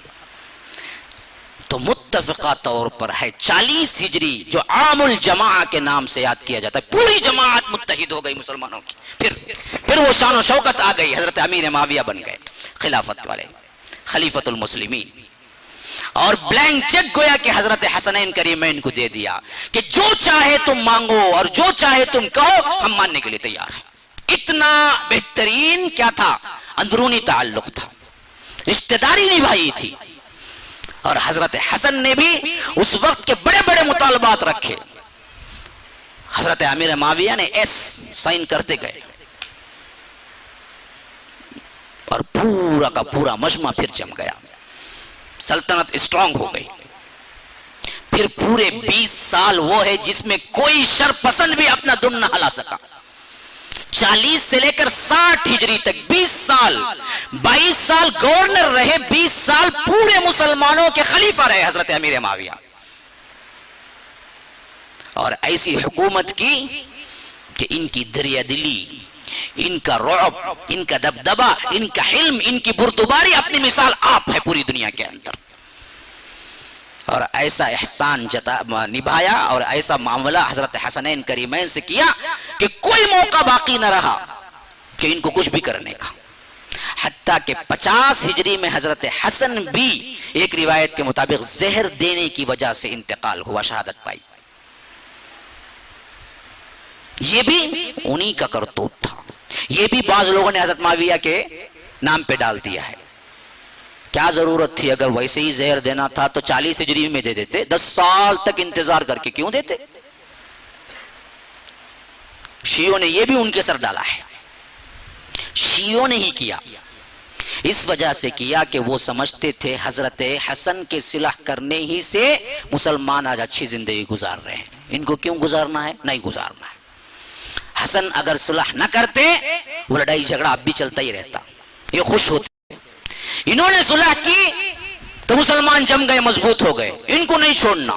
تو متفقہ طور پر ہے 40 ہجری جو عام الجماعہ کے نام سے یاد کیا جاتا ہے، پوری جماعت متحد ہو گئی مسلمانوں کی. پھر وہ شان و شوکت آ گئی، حضرت امیر معاویہ بن گئے خلافت والے، خلیفۃ المسلمین. اور بلینک چیک گویا کہ حضرت حسنین کریمین کو دے دیا کہ جو چاہے تم مانگو اور جو چاہے تم کہو، ہم ماننے کے لیے تیار ہیں. اتنا بہترین کیا تھا، اندرونی تعلق تھا، رشتہ داری نبھائی تھی. اور حضرت حسن نے بھی اس وقت کے بڑے بڑے مطالبات رکھے. حضرت امیر معاویہ نے ایس سائن کرتے گئے اور پورا کا پورا مجمع پھر جم گیا، سلطنت اسٹرانگ ہو گئی. پھر پورے 20 سال وہ ہے جس میں کوئی شر پسند بھی اپنا دم نہ ہلا سکا. 40 سے لے کر 60 ہجری تک 20 سال، 22 سال گورنر رہے، 20 سال پورے مسلمانوں کے خلیفہ رہے حضرت امیر معاویہ. اور ایسی حکومت کی کہ ان کی دریا دلی، ان کا رعب، ان کا دبدبہ، ان کا حلم، ان کی بردباری اپنی مثال آپ ہے پوری دنیا کے اندر. اور ایسا احسان نبھایا اور ایسا معاملہ حضرت حسنین کریمین سے کیا کہ کوئی موقع باقی نہ رہا کہ ان کو کچھ بھی کرنے کا. حتیٰ کہ 50 ہجری میں حضرت حسن بھی ایک روایت کے مطابق زہر دینے کی وجہ سے انتقال ہوا، شہادت پائی. یہ بھی انہی کا کرتوت تھا. یہ بھی بعض لوگوں نے حضرت معاویہ کے نام پہ ڈال دیا ہے. کیا ضرورت تھی، اگر ویسے ہی زہر دینا تھا تو 40 ہجری میں دے دیتے، 10 سال تک انتظار کر کے کیوں دیتے. شیعوں نے یہ بھی ان کے سر ڈالا ہے. شیعوں نے ہی کیا، اس وجہ سے کیا کہ وہ سمجھتے تھے حضرت حسن کے صلح کرنے ہی سے مسلمان آج اچھی زندگی گزار رہے ہیں، ان کو کیوں گزارنا ہے، نہیں گزارنا ہے. حسن اگر صلح نہ کرتے وہ لڑائی جھگڑا اب بھی چلتا ہی رہتا، یہ خوش ہوتے. انہوں نے صلح کی تو مسلمان جم گئے، مضبوط ہو گئے، ان کو نہیں چھوڑنا.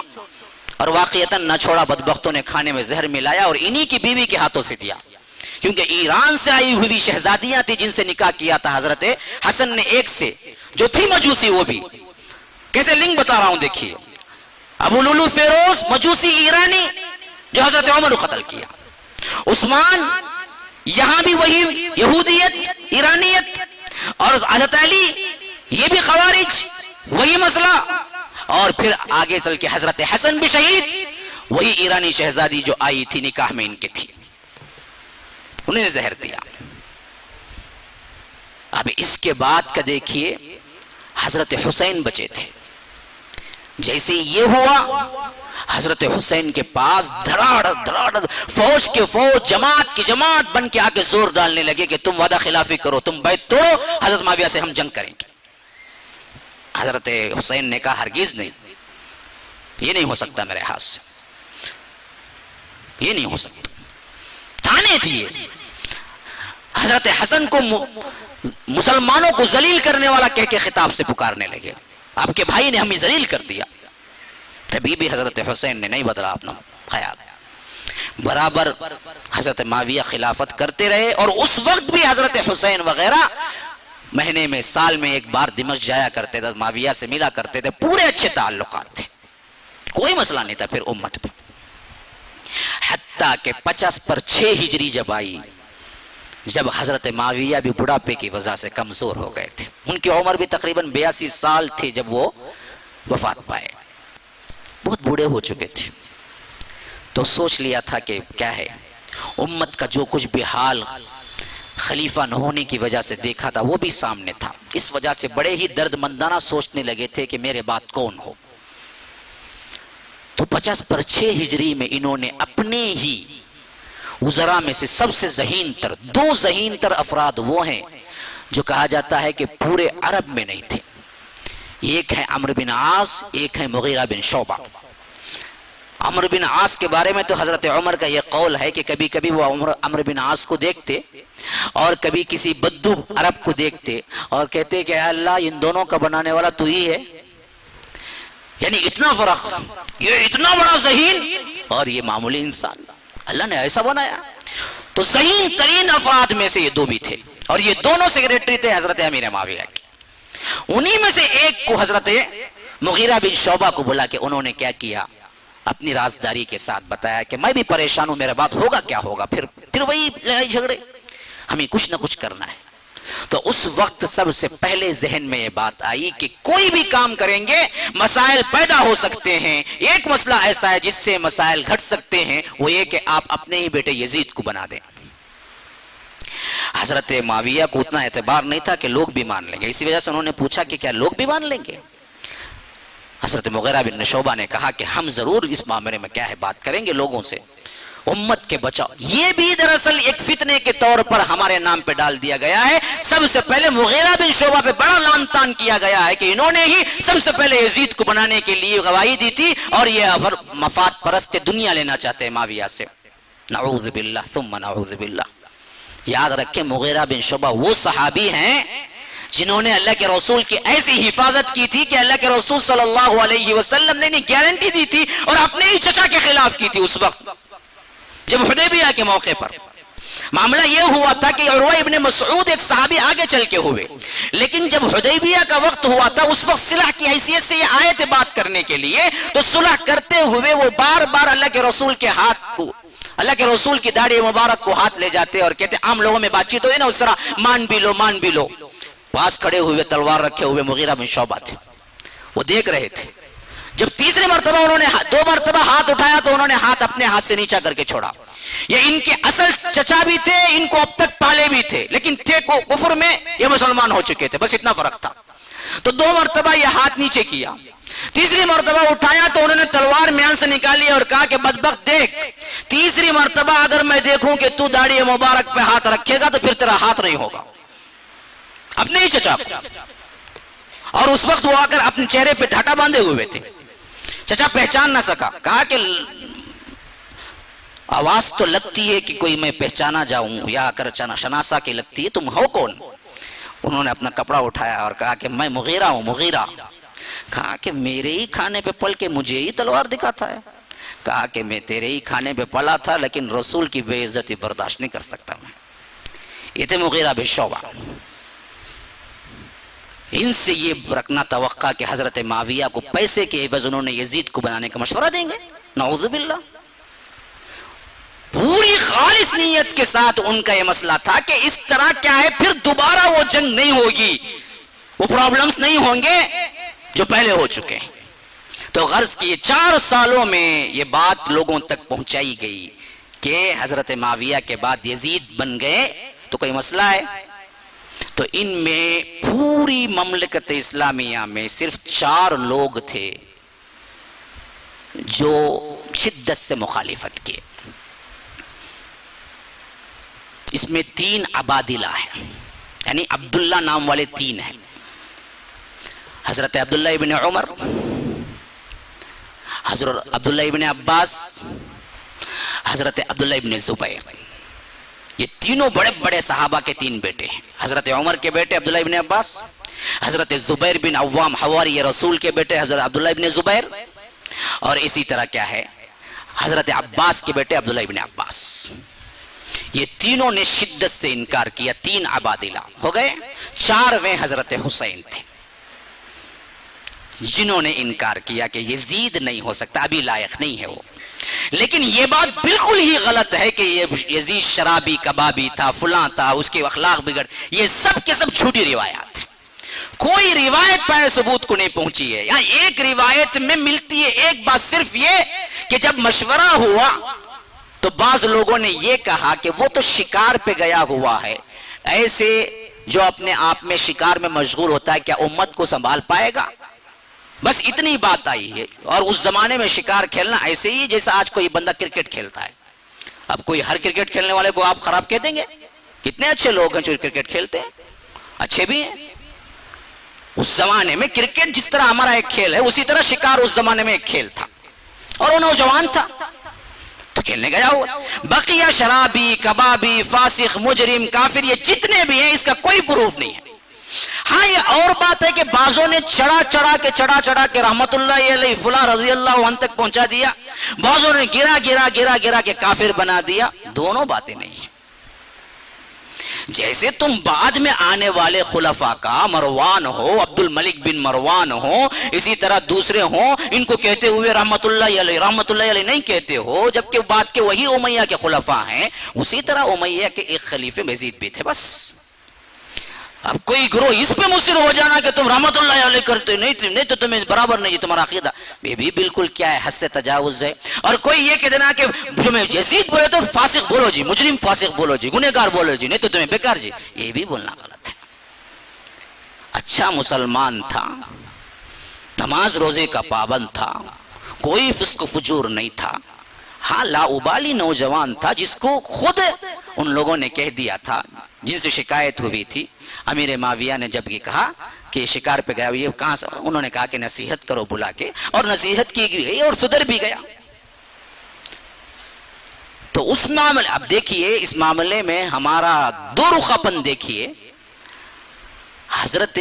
اور واقعتاً نہ چھوڑا، بدبختوں نے کھانے میں زہر ملایا اور انہی کی بیوی کے ہاتھوں سے دیا. کیونکہ ایران سے آئی ہوئی شہزادیاں تھی جن سے نکاح کیا تھا حضرت حسن نے ایک سے، جو تھی مجوسی. وہ بھی کیسے لنک بتا رہا ہوں دیکھیے. ابو لولو فیروز مجوسی ایرانی جو حضرت عمر کو قتل کیا. عثمان یہاں بھی وہی یہودیت ایرانیت. اور حضرت علی یہ بھی خوارج، وہی مسئلہ. اور پھر آگے چل کے حضرت حسن بھی شہید، وہی ایرانی شہزادی جو آئی تھی نکاح میں ان کے تھی، انہیں نے زہر دیا۔ اب اس کے بعد کا دیکھیے حضرت حسین بچے تھے، جیسے یہ ہوا حضرت حسین کے پاس دھڑاڑ فوج کے فوج جماعت کی جماعت بن کے آگے زور ڈالنے لگے کہ تم وعدہ خلافی کرو، تم بیعت توڑو، حضرت معاویہ سے ہم جنگ کریں گے۔ حضرت حسین نے کہا ہرگز نہیں، یہ نہیں ہو سکتا میرے ہاتھ سے، یہ نہیں ہو سکتا۔ تانے دیے، حضرت حسن کو مسلمانوں کو ذلیل کرنے والا کہہ کے خطاب سے پکارنے لگے، آپ کے بھائی نے ہمیں ذلیل کر دیا۔ تبھی بھی حضرت حسین نے نہیں بدلا اپنا خیال، برابر حضرت معاویہ خلافت کرتے رہے، اور اس وقت بھی حضرت حسین وغیرہ مہینے میں سال میں ایک بار دمشق جایا کرتے تھے، معاویہ سے ملا کرتے تھے، پورے اچھے تعلقات تھے، کوئی مسئلہ نہیں تھا پھر امت پہ۔ حتیٰ کہ 50/6 ہجری جب آئی، جب حضرت معاویہ بھی بڑھاپے کی وجہ سے کمزور ہو گئے تھے، ان کی عمر بھی تقریباً 82 سال تھی جب وہ وفات پائے، بہت بوڑھے ہو چکے تھے، تو سوچ لیا تھا کہ کیا ہے، امت کا جو کچھ بھی حال خلیفہ نہ ہونے کی وجہ سے دیکھا تھا وہ بھی سامنے تھا، اس وجہ سے بڑے ہی درد مندانہ سوچنے لگے تھے کہ میرے بعد کون ہو۔ تو 50/6 ہجری میں انہوں نے اپنے ہی وزراء میں سے سب سے ذہین تر 2 ذہین تر افراد وہ ہیں جو کہا جاتا ہے کہ پورے عرب میں نہیں تھے، ایک ہے عمرو بن عاص، ایک ہے مغیرہ بن شعبہ۔ عمرو بن عاص کے بارے میں تو حضرت عمر کا یہ قول ہے کہ کبھی کبھی وہ عمرو بن عاص کو دیکھتے اور کبھی کسی بدو عرب کو دیکھتے اور کہتے کہ اے اللہ ان دونوں کا بنانے والا تو ہی ہے، یعنی اتنا فرق، یہ اتنا بڑا ذہین اور یہ معمولی انسان، اللہ نے ایسا بنایا۔ تو ذہین ترین افراد میں سے یہ 2 بھی تھے، اور یہ دونوں سیکریٹری تھے حضرت امیر معاویہ کی۔ انہی میں سے ایک کو حضرت مغیرہ بن شعبہ کو بلا کے انہوں نے کیا کیا، اپنی رازداری کے ساتھ بتایا کہ میں بھی پریشان ہوں، میرے بعد ہوگا کیا ہوگا، پھر وہی لڑائی جھگڑے، ہمیں کچھ نہ کچھ کرنا ہے۔ تو اس وقت سب سے پہلے ذہن میں یہ بات آئی کہ کوئی بھی کام کریں گے مسائل پیدا ہو سکتے ہیں، ایک مسئلہ ایسا ہے جس سے مسائل گھٹ سکتے ہیں، وہ یہ کہ آپ اپنے ہی بیٹے یزید کو بنا دیں۔ حضرت معاویہ کو اتنا اعتبار نہیں تھا کہ لوگ بھی مان لیں گے، اسی وجہ سے انہوں نے پوچھا کہ کیا لوگ بھی مان لیں گے؟ حضرت مغیرہ بن شعبہ نے کہا کہ ہم ضرور اس معاملے میں کیا ہے بات کریں گے لوگوں سے، امت کے بچاؤ۔ یہ بھی دراصل ایک فتنے کے طور پر ہمارے نام پہ ڈال دیا گیا ہے۔ سب سے پہلے مغیرہ بن شعبہ پہ بڑا لعن طعن کیا گیا ہے کہ انہوں نے ہی سب سے پہلے یزید کو بنانے کے لیے گواہی دی تھی، اور یہ مفاد پرست دنیا لینا چاہتے ہیں معاویہ سے۔ نعوذ باللہ ثم نعوذ باللہ۔ یاد رکھیں مغیرہ بن شعبہ وہ صحابی ہیں جنہوں نے اللہ کے رسول کی ایسی حفاظت کی تھی کہ اللہ کے رسول صلی اللہ علیہ وسلم نے گارنٹی دی تھی، اور اپنے ہی چچا کے خلاف کی تھی اس وقت جب حدیبیہ کے موقع پر۔ معاملہ یہ ہوا تھا کہ عروہ ابن مسعود ایک صحابی آگے چل کے ہوئے، لیکن جب حدیبیہ کا وقت ہوا تھا اس وقت صلح کی حیثیت سے یہ آئے تھے بات کرنے کے لیے، تو صلح کرتے ہوئے وہ بار بار اللہ کے رسول کے ہاتھ کو، اللہ کے رسول کی داڑھی مبارک کو ہاتھ لے جاتے اور کہتے عام لوگوں میں بات چیت ہوئی نا اس طرح، مان بھی لو مان بھی لو۔ پاس کھڑے ہوئے تلوار رکھے ہوئے مغیرہ بن شعبہ تھے، وہ دیکھ رہے تھے۔ جب تیسری مرتبہ انہوں نے 2 مرتبہ ہاتھ اٹھایا تو انہوں نے ہاتھ اپنے ہاتھ سے نیچا کر کے چھوڑا۔ یہ ان کے اصل چچا بھی تھے، ان کو اب تک پالے بھی تھے، لیکن تھے کو کفر میں، یہ مسلمان ہو چکے تھے، بس اتنا فرق تھا۔ تو 2 مرتبہ یہ ہاتھ نیچے کیا، تیسری مرتبہ اٹھایا تو انہوں نے تلوار میان سے نکالی اور کہا کہ بدبخت دیکھ، تیسری مرتبہ اگر میں دیکھوں کہ تو داڑھی مبارک پہ ہاتھ رکھے گا تو پھر تیرا ہاتھ نہیں ہوگا، اپنے ہی چچا کو۔ اور اس وقت وہ آ کر اپنے چہرے پہ ڈھاٹا باندھے ہوئے تھے، چچا پہچان نہ سکا، کہا کہ آواز تو لگتی ہے کہ کوئی میں پہچانا جاؤں یا کر شناسا کی لگتی ہے، تم ہو کون؟ انہوں نے اپنا کپڑا اٹھایا اور کہا کہ میں مغیرہ ہوں، مغیرہ۔ کہا کہ میرے ہی کھانے پہ پل کے مجھے ہی تلوار دکھاتا ہے؟ کہا کہ میں تیرے ہی کھانے پہ پلا تھا لیکن رسول کی بے عزتی برداشت نہیں کر سکتا میں۔ یہ تھے مغیرہ بن شعبہ۔ ان سے یہ رکھنا توقع کہ حضرت معاویہ کو پیسے کے عوض انہوں نے یزید کو بنانے کا مشورہ دیں گے، نعوذ باللہ۔ پوری خالص نیت کے ساتھ ان کا یہ مسئلہ تھا کہ اس طرح کیا ہے پھر دوبارہ وہ جنگ نہیں ہوگی، وہ پرابلمز نہیں ہوں گے جو پہلے ہو چکے ہیں۔ تو غرض کی 4 سالوں میں یہ بات لوگوں تک پہنچائی گئی کہ حضرت معاویہ کے بعد یزید بن گئے تو کوئی مسئلہ ہے. تو ان میں پوری مملکت اسلامیہ میں صرف 4 لوگ تھے جو شدت سے مخالفت کیے. اس میں 3 عبادلہ ہیں، یعنی عبداللہ نام والے 3 ہیں. حضرت عبداللہ ابن عمر، حضرت عبداللہ ابن عباس، حضرت عبداللہ ابن زبیر. یہ تینوں بڑے بڑے صحابہ کے 3 بیٹے ہیں. حضرت عمر کے بیٹے عبداللہ ابن عباس، حضرت زبیر بن عوام حواری رسول کے بیٹے حضرت عبداللہ ابن زبیر، اور اسی طرح کیا ہے حضرت عباس کے بیٹے عبداللہ ابن عباس. یہ تینوں نے شدت سے انکار کیا. 3 عبادلہ ہو گئے. 4ویں حضرت حسین تھے جنہوں نے انکار کیا کہ یزید نہیں ہو سکتا، ابھی لائق نہیں ہے وہ. لیکن یہ بات بالکل ہی غلط ہے کہ یہ یزید شرابی کبابی تھا، فلاں تھا، اس کے اخلاق بگڑ. یہ سب کے سب جھوٹی روایات ہیں. کوئی روایت پائے ثبوت کو نہیں پہنچی ہے. یہاں ایک روایت میں ملتی ہے ایک بات، صرف یہ کہ جب مشورہ ہوا تو بعض لوگوں نے یہ کہا کہ وہ تو شکار پہ گیا ہوا ہے، ایسے جو اپنے آپ میں شکار میں مشغول ہوتا ہے کیا امت کو سنبھال پائے گا؟ بس اتنی بات آئی ہے. اور اس زمانے میں شکار کھیلنا ایسے ہی جیسا آج کوئی بندہ کرکٹ کھیلتا ہے. اب کوئی ہر کرکٹ کھیلنے والے کو آپ خراب کہہ دیں گے؟ کتنے اچھے لوگ ہیں جو کرکٹ کھیلتے ہیں، اچھے بھی ہیں. اس زمانے میں کرکٹ جس طرح ہمارا ایک کھیل ہے، اسی طرح شکار اس زمانے میں ایک کھیل تھا، اور وہ نوجوان تھا تو کھیلنے گیا ہوا. بقیہ شرابی کبابی فاسق مجرم کافر یہ جتنے بھی ہیں اس کا کوئی پروف نہیں ہے. ہاں یہ اور بات ہے کہ بعضوں نے چڑھا کے رحمت اللہ علیہ فلاں رضی اللہ عنہ تک پہنچا دیا، بعضوں نے گرا کے کافر بنا دیا. دونوں باتیں نہیں ہیں. جیسے تم بعد میں آنے والے خلفاء کا مروان ہو، عبد الملک بن مروان ہو، اسی طرح دوسرے ہوں، ان کو کہتے ہوئے رحمت اللہ علیہ نہیں کہتے ہو، جبکہ بعد کے وہی امیہ کے خلفاء ہیں. اسی طرح امیہ کے ایک خلیفہ مزید بھی تھے. بس اب کوئی گروہ اس پہ مصر ہو جانا کہ تم رحمت اللہ علیہ کرتے نہیں تو تمہیں برابر نہیں تمہارا عقیدہ، یہ بھی بالکل کیا ہے، حد سے تجاوز ہے. اور کوئی یہ کہہ دینا کہ جو میں یزید بولے تو فاسق بولو جی، مجرم فاسق بولو جی، گنہگار بولو جی، نہیں تو تمہیں بیکار جی، یہ بھی بولنا غلط ہے. اچھا مسلمان تھا، نماز روزے کا پابند تھا، کوئی فسق و فجور نہیں تھا. ہاں لاؤبالی نوجوان تھا جس کو خود ان لوگوں نے کہہ دیا تھا جن سے شکایت ہوئی تھی. امیر معاویہ نے جب یہ کہا کہ شکار پہ گیا یہ کہاں سے، انہوں نے کہا کہ نصیحت کرو بلا کے، اور نصیحت کی گئی اور سدھر بھی گیا. تو اس معاملے اب دیکھیے اس معاملے میں ہمارا دو رخاپن دیکھیے. حضرت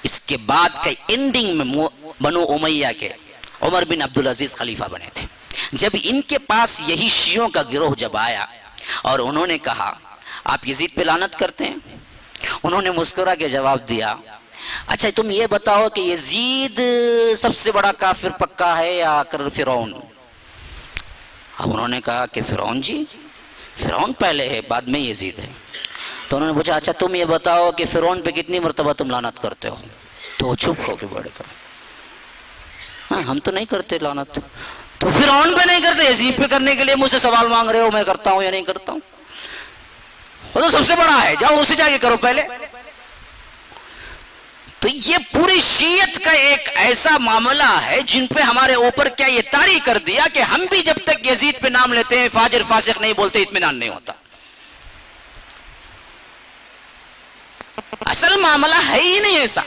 اس کے بعد کا اینڈنگ میں بنو امیہ کے عمر بن عبدالعزیز خلیفہ بنے تھے. جب ان کے پاس یہی شیعوں کا گروہ جب آیا اور انہوں نے کہا آپ یزید پہ لعنت کرتے ہیں، انہوں نے مسکرا کے جواب دیا اچھا تم یہ بتاؤ کہ یزید سب سے بڑا کافر پکا ہے یا فرعون؟ اب انہوں نے کہا کہ فرعون جی، فرعون پہلے ہے بعد میں یزید ہے. تو انہوں نے پوچھا اچھا تم یہ بتاؤ کہ فرعون پہ کتنی مرتبہ تم لعنت کرتے ہو؟ تو وہ چپ ہو کے بیٹھ گئے. ہم تو نہیں کرتے لعنت. تو فرعون پہ نہیں کرتے، یزید پہ کرنے کے لیے مجھ سے سوال مانگ رہے ہو میں کرتا ہوں یا نہیں کرتا ہوں؟ وہ تو سب سے بڑا ہے، جاؤ اسے جا کے کرو پہلے. تو یہ پوری شیعت کا ایک ایسا معاملہ ہے جن پہ ہمارے اوپر کیا یہ طاری کر دیا کہ ہم بھی جب تک یزید پہ نام لیتے ہیں فاجر فاسق نہیں بولتے اطمینان نہیں ہوتا. اصل معاملہ ہے ہی نہیں ایسا.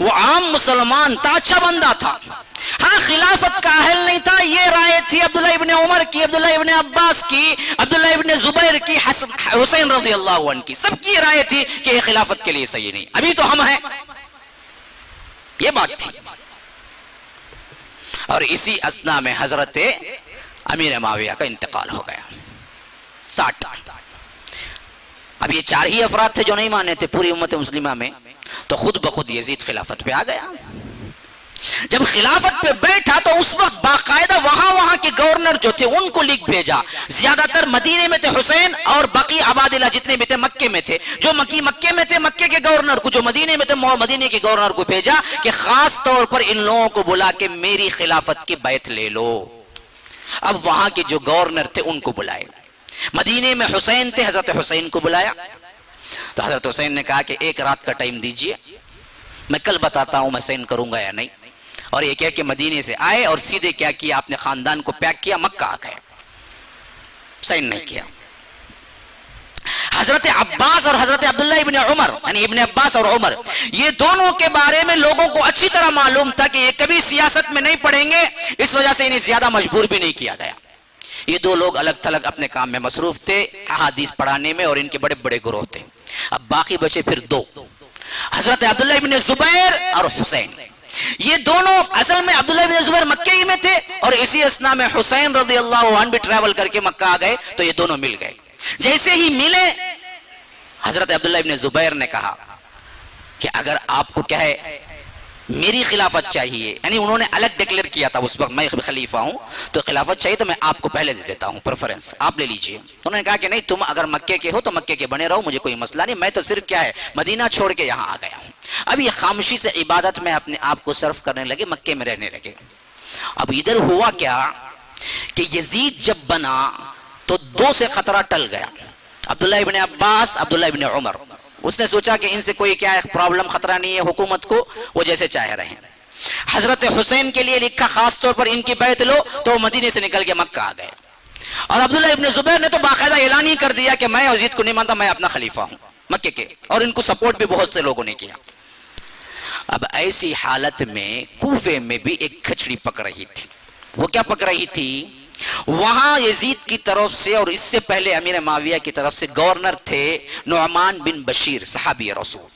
وہ عام مسلمان تھا، اچھا بندہ تھا. ہاں خلافت کا اہل نہیں تھا، یہ رائے تھی عبداللہ ابن عمر کی، عبداللہ ابن عباس کی، عبداللہ ابن زبیر کی، حسین رضی اللہ عنہ کی، سب کی رائے تھی کہ یہ خلافت کے لیے صحیح نہیں. ابھی تو ہم ہیں، یہ بات تھی. اور اسی اثنا میں حضرت امیر معاویہ کا انتقال ہو گیا 60. اب یہ 4 ہی افراد تھے جو نہیں مانے تھے پوری امت مسلمہ میں، تو خود بخود یزید خلافت پہ آ گیا. جب خلافت پہ بیٹھا تو اس وقت باقاعدہ وہاں کے گورنر جو تھے ان کو لکھ بھیجا. زیادہ تر مدینے میں تھے حسین اور باقی عبادلہ جتنے بھی تھے مکے میں تھے. جو مکے میں تھے مکے کے گورنر کو، جو مدینے میں تھے مدینے کے گورنر کو بھیجا کہ خاص طور پر ان لوگوں کو بلا کے میری خلافت کی بیعت لے لو. اب وہاں کے جو گورنر تھے ان کو بلائے. مدینے میں حسین تھے، حضرت حسین کو بلایا. تو حضرت حسین نے کہا کہ ایک رات کا ٹائم دیجئے، میں کل بتاتا ہوں میں سائن کروں گا یا نہیں. اور یہ کہہ کہ مدینے سے آئے اور سیدھے کیا کیا، اپنے خاندان کو پیک کیا، مکہ آ گئے، سائن نہیں کیا. حضرت عباس اور حضرت عبداللہ ابن عمر، یعنی ابن عباس اور عمر، یہ دونوں کے بارے میں لوگوں کو اچھی طرح معلوم تھا کہ یہ کبھی سیاست میں نہیں پڑیں گے، اس وجہ سے انہیں زیادہ مجبور بھی نہیں کیا گیا. یہ دو لوگ الگ تھلگ اپنے کام میں مصروف تھے، احادیث پڑھانے میں، اور ان کے بڑے بڑے گروہ تھے. اب باقی بچے پھر دو، حضرت عبداللہ ابن زبیر اور حسین. یہ دونوں اصل میں عبداللہ ابن زبیر مکہ ہی میں تھے، اور اسی اثناء میں حسین رضی اللہ عنہ بھی ٹریول کر کے مکہ آ گئے. تو یہ دونوں مل گئے. جیسے ہی ملے حضرت عبداللہ ابن زبیر نے کہا کہ اگر آپ کو کیا ہے میری خلافت چاہیے، یعنی انہوں نے الگ ڈکلیئر کیا تھا اس وقت میں خلیفہ ہوں تو خلافت چاہیے تو میں آپ کو پہلے دے دیتا ہوں، پریفرنس آپ لے لیجئے. انہوں نے کہا کہ نہیں، تم اگر مکے کے ہو تو مکے کے بنے رہو، مجھے کوئی مسئلہ نہیں، میں تو صرف کیا ہے مدینہ چھوڑ کے یہاں آ گیا ہوں. اب یہ خاموشی سے عبادت میں اپنے آپ کو صرف کرنے لگے، مکے میں رہنے لگے. اب ادھر ہوا کیا کہ یزید جب بنا تو دو سے خطرہ ٹل گیا، عبداللہ ابن عباس، عبداللہ ابن عمر. اس نے سوچا کہ ان سے کوئی کیا پرابلم خطرہ نہیں ہے، حکومت کو وہ جیسے چاہے رہیں. حضرت حسین کے لیے لکھا خاص طور پر ان کی بیعت لو، تو وہ مدینے سے نکل کے مکہ آ گئے. اور عبداللہ ابن زبیر نے تو باقاعدہ اعلان ہی کر دیا کہ میں یزید کو نہیں مانتا، میں اپنا خلیفہ ہوں مکے کے، اور ان کو سپورٹ بھی بہت سے لوگوں نے کیا. اب ایسی حالت میں کوفے میں بھی ایک کھچڑی پک رہی تھی. وہ کیا پک رہی تھی؟ وہاں یزید کی طرف سے اور اس سے پہلے امیر معاویہ کی طرف سے گورنر تھے نعمان بن بشیر، صحابی رسول.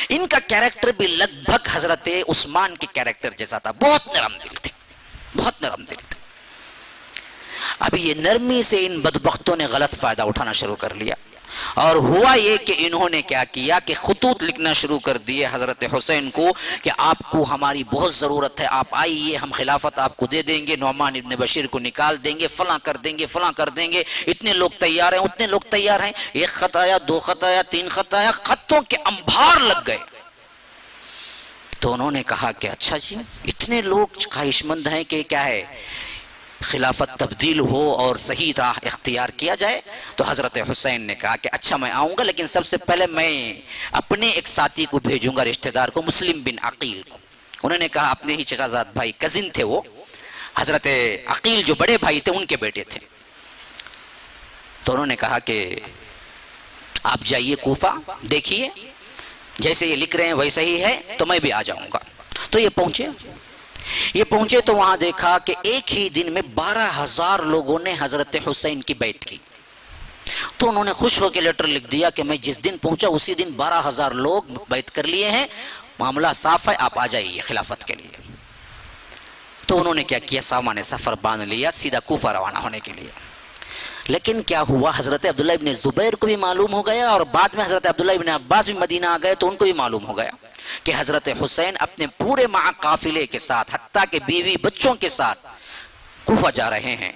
ان کا کیریکٹر بھی لگ بھگ حضرت عثمان کے کیریکٹر جیسا تھا، بہت نرم دل تھے، بہت نرم دل تھے. اب یہ نرمی سے ان بدبختوں نے غلط فائدہ اٹھانا شروع کر لیا، اور ہوا یہ کہ انہوں نے کیا کیا کہ خطوط لکھنا شروع کر دیے حضرت حسین کو کہ آپ کو ہماری بہت ضرورت ہے، آپ آئیے، ہم خلافت آپ کو دے دیں گے، نعمان ابن بشیر کو نکال دیں گے، فلاں کر دیں گے، فلاں کر دیں گے، اتنے لوگ تیار ہیں، اتنے لوگ تیار ہیں. ایک خط آیا، دو خط آیا، تین خط آیا، خطوں کے انبار لگ گئے. تو انہوں نے کہا کہ اچھا جی اتنے لوگ خواہش مند ہیں کہ کیا ہے خلافت تبدیل ہو اور صحیح راہ اختیار کیا جائے. تو حضرت حسین نے کہا کہ اچھا میں آؤں گا، لیکن سب سے پہلے میں اپنے ایک ساتھی کو بھیجوں گا، رشتہ دار کو، مسلم بن عقیل کو. انہوں نے کہا اپنے ہی چچا زاد بھائی، کزن تھے وہ، حضرت عقیل جو بڑے بھائی تھے ان کے بیٹے تھے. تو انہوں نے کہا کہ آپ جائیے کوفہ، دیکھیے جیسے یہ لکھ رہے ہیں ویسا ہی ہے تو میں بھی آ جاؤں گا. تو یہ پہنچے تو وہاں دیکھا کہ ایک ہی دن میں 12,000 لوگوں نے حضرت حسین کی بیعت کی. تو انہوں نے خوش ہو کے لیٹر لکھ دیا کہ میں جس دن پہنچا اسی دن 12,000 لوگ بیعت کر لیے ہیں، معاملہ صاف ہے، آپ آ جائیے خلافت کے لیے. تو انہوں نے کیا کیا، سامان سفر باندھ لیا، سیدھا کوفہ روانہ ہونے کے لیے. لیکن کیا ہوا، حضرت عبداللہ ابن زبیر کو بھی معلوم ہو گیا، اور بعد میں حضرت عبداللہ ابن عباس بھی مدینہ آ گئے تو ان کو بھی معلوم ہو گیا کہ حضرت حسین اپنے پورے مع قافلے کے ساتھ، حتیٰ کہ بیوی بچوں کے ساتھ کوفہ جا رہے ہیں.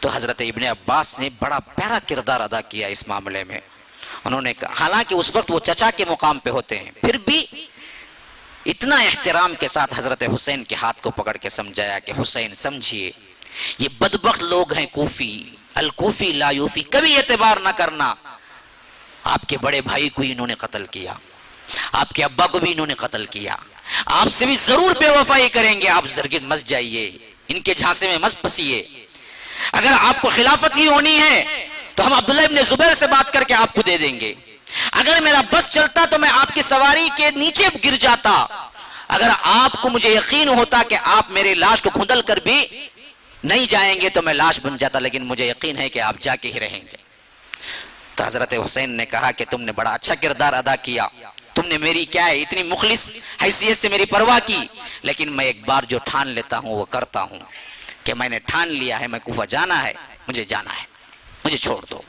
تو حضرت ابن عباس نے بڑا پیارا کردار ادا کیا اس معاملے میں. انہوں نے کہا، حالانکہ اس وقت وہ چچا کے مقام پہ ہوتے ہیں، پھر بھی اتنا احترام کے ساتھ حضرت حسین کے ہاتھ کو پکڑ کے سمجھایا کہ حسین سمجھیے یہ بدبخت لوگ ہیں کوفی، الکوفی لا یوفی، کبھی اعتبار نہ کرنا. آپ کے بڑے بھائی کو انہوں نے قتل کیا، آپ کے ابا کو بھی انہوں نے قتل کیا، آپ سے بھی ضرور بے وفائی کریں گے، آپ زرگد مت جائیے، ان کے جھانسے میں مت پھنسیے. اگر آپ کو خلافت ہی ہونی ہے تو ہم عبداللہ ابن زبیر سے بات کر کے آپ کو دے دیں گے. اگر میرا بس چلتا تو میں آپ کی سواری کے نیچے گر جاتا. اگر آپ کو مجھے یقین ہوتا کہ آپ میرے لاش کو کھندل کر بھی نہیں جائیں گے تو میں لاش بن جاتا، لیکن مجھے یقین ہے کہ آپ جا کے ہی رہیں گے. تو حضرت حسین نے کہا کہ تم نے بڑا اچھا کردار ادا کیا، تم نے میری کیا ہے اتنی مخلص حیثیت سے میری پرواہ کی، لیکن میں ایک بار جو ٹھان لیتا ہوں وہ کرتا ہوں کہ میں نے ٹھان لیا ہے، میں کوفہ جانا ہے، مجھے جانا ہے، مجھے چھوڑ دو.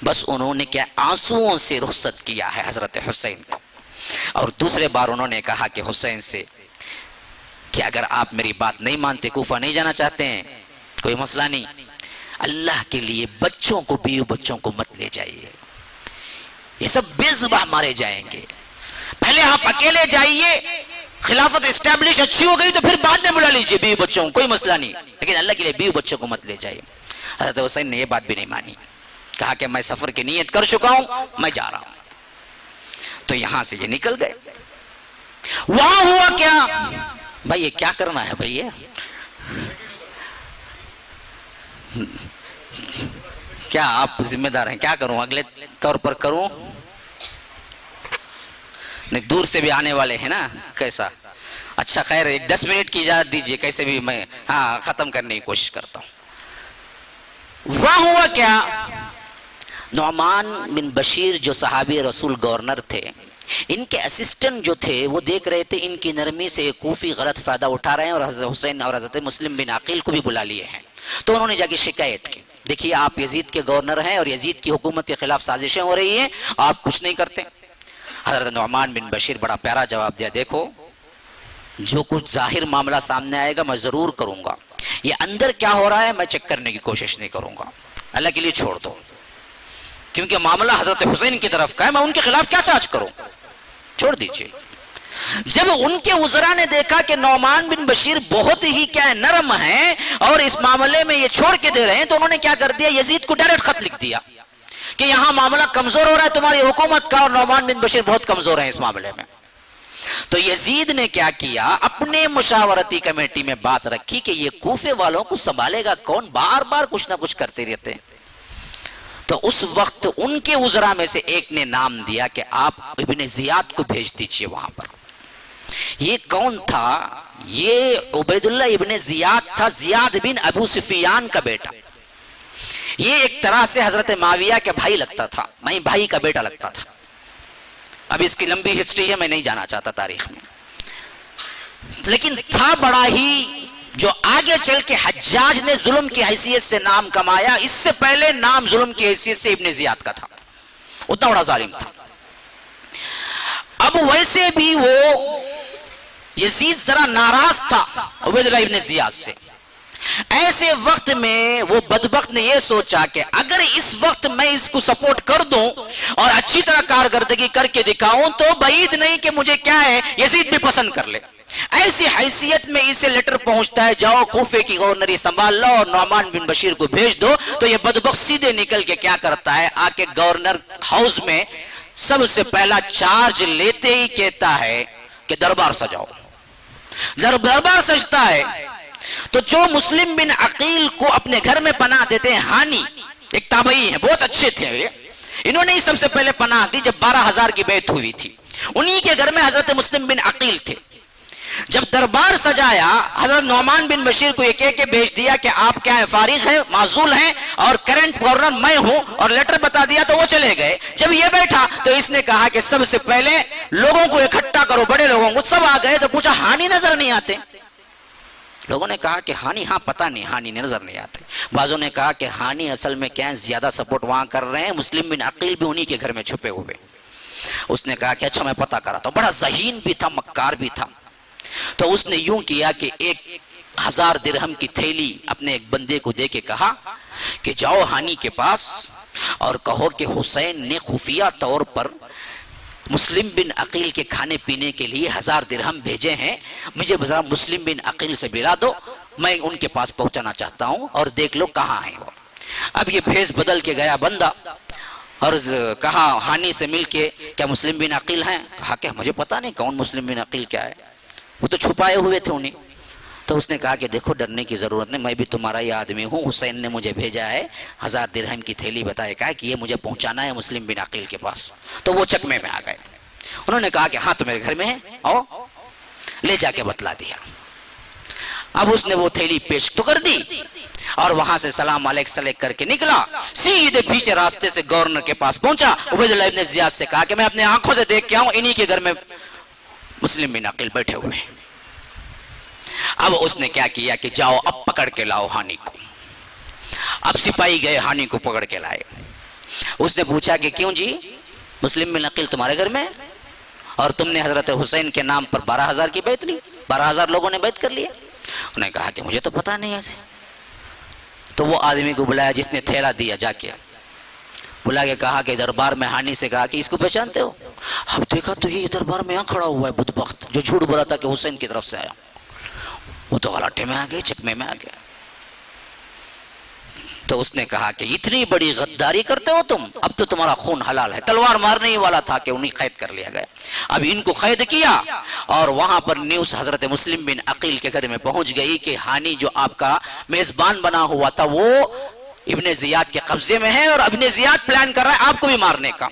بس انہوں نے کیا آنسوؤں سے رخصت کیا ہے حضرت حسین کو. اور دوسرے بار انہوں نے کہا کہ حسین سے کہ اگر آپ میری بات نہیں مانتے، کوفہ نہیں جانا چاہتے ہیں، کوئی مسئلہ نہیں، اللہ کے لیے بچوں کو، بیوی بچوں کو مت لے جائیے، یہ سب بے ذبح مارے جائیں گے، پہلے آپ اکیلے جائیے، خلافت اسٹیبلش اچھی ہو گئی تو پھر بعد میں بلا لیجیے بیوی بچوں کو، کوئی مسئلہ نہیں، لیکن اللہ کے لیے بیوی بچوں کو مت لے جائیے۔ حضرت حسین نے یہ بات بھی نہیں مانی، کہا کہ میں سفر کی نیت کر چکا ہوں، میں جا رہا ہوں۔ تو یہاں سے یہ نکل گئے۔ وہاں ہوا کیا؟ بھائی یہ کیا کرنا ہے بھائی، کیا آپ ذمہ دار ہیں؟ کیا کروں، اگلے طور پر کروں؟ نہیں، دور سے بھی آنے والے ہیں نا، کیسا؟ اچھا خیر، ایک 10 منٹ کی اجازت دیجئے، کیسے بھی میں ختم کرنے کی کوشش کرتا ہوں۔ وہاں ہوا کیا؟ نعمان بن بشیر جو صحابی رسول گورنر تھے، ان کے اسسٹنٹ جو تھے وہ دیکھ رہے تھے ان کی نرمی سے کوفی غلط فائدہ اٹھا رہے ہیں، اور حضرت حسین اور حضرت مسلم بن عقیل کو بھی بلا لیے ہیں۔ تو انہوں نے جا کے شکایت کی، دیکھیے آپ یزید کے گورنر ہیں اور یزید کی حکومت کے خلاف سازشیں ہو رہی ہیں، آپ کچھ نہیں کرتے۔ حضرت نعمان بن بشیر بڑا پیارا جواب دیا، دیکھو جو کچھ ظاہر معاملہ سامنے آئے گا میں ضرور کروں گا، یہ اندر کیا ہو رہا ہے میں چیک کرنے کی کوشش نہیں کروں گا، اللہ کے لیے چھوڑ دو، کیونکہ معاملہ حضرت حسین کی طرف کا ہے، میں ان کے خلاف کیا چارج کروں، چھوڑ دیجئے۔ جب ان کے وزراء نے دیکھا کہ نعمان بن بشیر بہت ہی کیا نرم ہیں اور اس معاملے میں یہ چھوڑ کے دے رہے ہیں، تو انہوں نے کیا کر دیا، یزید کو ڈائریکٹ خط لکھ دیا کہ یہاں معاملہ کمزور ہو رہا ہے تمہاری حکومت کا، اور نعمان بن بشیر بہت کمزور ہیں اس معاملے میں۔ تو یزید نے کیا کیا، اپنے مشاورتی کمیٹی میں بات رکھی کہ یہ کوفے والوں کو سنبھالے گا کون، بار بار کچھ نہ کچھ کرتے رہتے ہیں۔ تو اس وقت ان کے وزراء میں سے ایک نے نام دیا کہ آپ ابن زیاد کو بھیج دیجئے وہاں پر۔ یہ کون تھا؟ یہ عبید اللہ ابن زیاد تھا، زیاد بن ابو سفیان کا بیٹا۔ یہ ایک طرح سے حضرت معاویہ کے بھائی لگتا تھا، میں بھائی کا بیٹا لگتا تھا۔ اب اس کی لمبی ہسٹری ہے، میں نہیں جانا چاہتا تاریخ میں، لیکن تھا بڑا ہی، جو آگے چل کے حجاج نے ظلم کی حیثیت سے نام کمایا، اس سے پہلے نام ظلم کی حیثیت سے ابن زیاد کا تھا، اتنا بڑا ظالم تھا۔ اب ویسے بھی وہ یزید ذرا ناراض تھا عبید اللہ ابن زیاد سے۔ ایسے وقت میں وہ بدبخت نے یہ سوچا کہ اگر اس وقت میں اس کو سپورٹ کر دوں اور اچھی طرح کارکردگی کر کے دکھاؤں تو بعید نہیں کہ مجھے کیا ہے یزید بھی پسند کر لے۔ ایسی حیثیت میں اسے لیٹر پہنچتا ہے، جاؤ کوفے کی گورنری سنبھال لو اور نعمان بن بشیر کو بھیج دو۔ تو یہ بدبخت سیدھے نکل کے کیا کرتا ہے، آ کے گورنر ہاؤس میں سب سے پہلا چارج لیتے ہی کہتا ہے کہ دربار سجاؤ۔ دربار سجتا ہے تو جو مسلم بن عقیل کو اپنے گھر میں پناہ دیتے ہیں، ہانی ایک تابعی ہیں، بہت اچھے تھے، انہوں نے ہی سب سے پہلے پناہ دی جب 12,000 کی بیعت ہوئی تھی، انہی کے گھر میں حضرت مسلم بن عقیل تھے۔ جب دربار سجایا، حضرت نعمان بن بشیر کو یہ کہہ کے بھیج دیا کہ آپ کیا ہیں، فارغ ہیں، معزول ہیں، اور کرنٹ گورنر میں ہوں، اور لیٹر بتا دیا تو وہ چلے گئے۔ جب یہ بیٹھا تو اس نے کہا کہ سب سے پہلے لوگوں کو اکٹھا کرو، بڑے لوگوں کو، سب آ گئے تو پوچھا ہانی نظر نہیں آتے؟ لوگوں نے کہا کہ ہانی ہاں پتہ نہیں، ہانی نظر نہیں آتے۔ بعضوں نے کہا کہ ہانی اصل میں کیا ہے، زیادہ سپورٹ وہاں کر رہے ہیں، مسلم بن عقیل بھی انہی کے گھر میں چھپے ہوئے۔ اس نے کہا کہ اچھا میں پتہ کراتا ہوں، بڑا ذہین بھی تھا، مکار بھی تھا۔ تو اس نے یوں کیا کہ 1,000 درہم کی تھیلی اپنے ایک بندے کو دے کے کہا کہ جاؤ ہانی کے پاس اور کہو کہ حسین نے خفیہ طور پر مسلم بن عقیل کے کھانے پینے کے لیے 1,000 درہم بھیجے ہیں، مجھے ذرا مسلم بن عقیل سے ملا دو، میں ان کے پاس پہنچانا چاہتا ہوں اور دیکھ لو کہاں ہیں وہ۔ اب یہ بھیس بدل کے گیا بندہ اور کہا ہانی سے مل کے کیا مسلم بن عقیل ہیں؟ کہا کہ مجھے پتا نہیں کون مسلم بن عقیل کیا ہے، وہ تو چھپائے ہوئے تھے انہیں۔ تو اس نے کہا کہ دیکھو ڈرنے کی ضرورت نہیں، میں بھی تمہارا ہی آدمی ہوں، حسین نے مجھے بھیجا ہے، 1,000 درہم کی تھیلی بتائے، کہا کہ یہ مجھے پہنچانا ہے مسلم بن عقیل کے پاس۔ تو وہ چکمے میں آ گئے، انہوں نے کہا کہ ہاں تو میرے گھر میں ہے، آؤ، لے جا کے بتلا دیا۔ اب اس نے وہ تھیلی پیش تو کر دی اور وہاں سے سلام علیک سلیک کر کے نکلا، سیدھے پیچھے راستے سے گورنر کے پاس پہنچا۔ عبید اللہ ابن زیاد سے کہا کہ میں اپنے آنکھوں سے دیکھ کے آؤں، انہی کے گھر میں مسلم بن عقیل بیٹھے ہوئے ہیں۔ اب اس نے کیا کیا کہ جاؤ اب پکڑ کے لاؤ ہانی کو۔ اب سپاہی گئے ہانی کو پکڑ کے لائے۔ اس نے پوچھا کہ کیوں جی، مسلم بن عقیل تمہارے گھر میں اور تم نے حضرت حسین کے نام پر 12,000 کی بیعت لی؟ 12,000 لوگوں نے بیعت کر لیا؟ انہوں نے کہا کہ مجھے تو پتہ نہیں ہے. تو وہ آدمی کو بلایا جس نے تھیلا دیا، جا کے بلا کے کہا کہ دربار میں ہانی سے کہا کہ اس کو پہچانتے ہو؟ اب دیکھا تو یہ دربار میں یہاں کھڑا ہوا ہے بدبخت جو جھوٹ بولا تھا کہ حسین کی طرف سے آیا. وہ تو غلاٹے میں آ گئے، چکمے میں آ گیا. تو اس نے کہا کہ اتنی بڑی غداری کرتے ہو تم، اب تو تمہارا خون حلال ہے. تلوار مارنے ہی والا تھا کہ انہیں قید کر لیا گیا. اب ان کو قید کیا اور وہاں پر نیوز حضرت مسلم بن عقیل کے گھر میں پہنچ گئی کہ ہانی جو آپ کا میزبان بنا ہوا تھا وہ ابن زیاد کے قبضے میں ہے اور ابن زیاد پلان کر رہا ہے آپ کو بھی مارنے کا.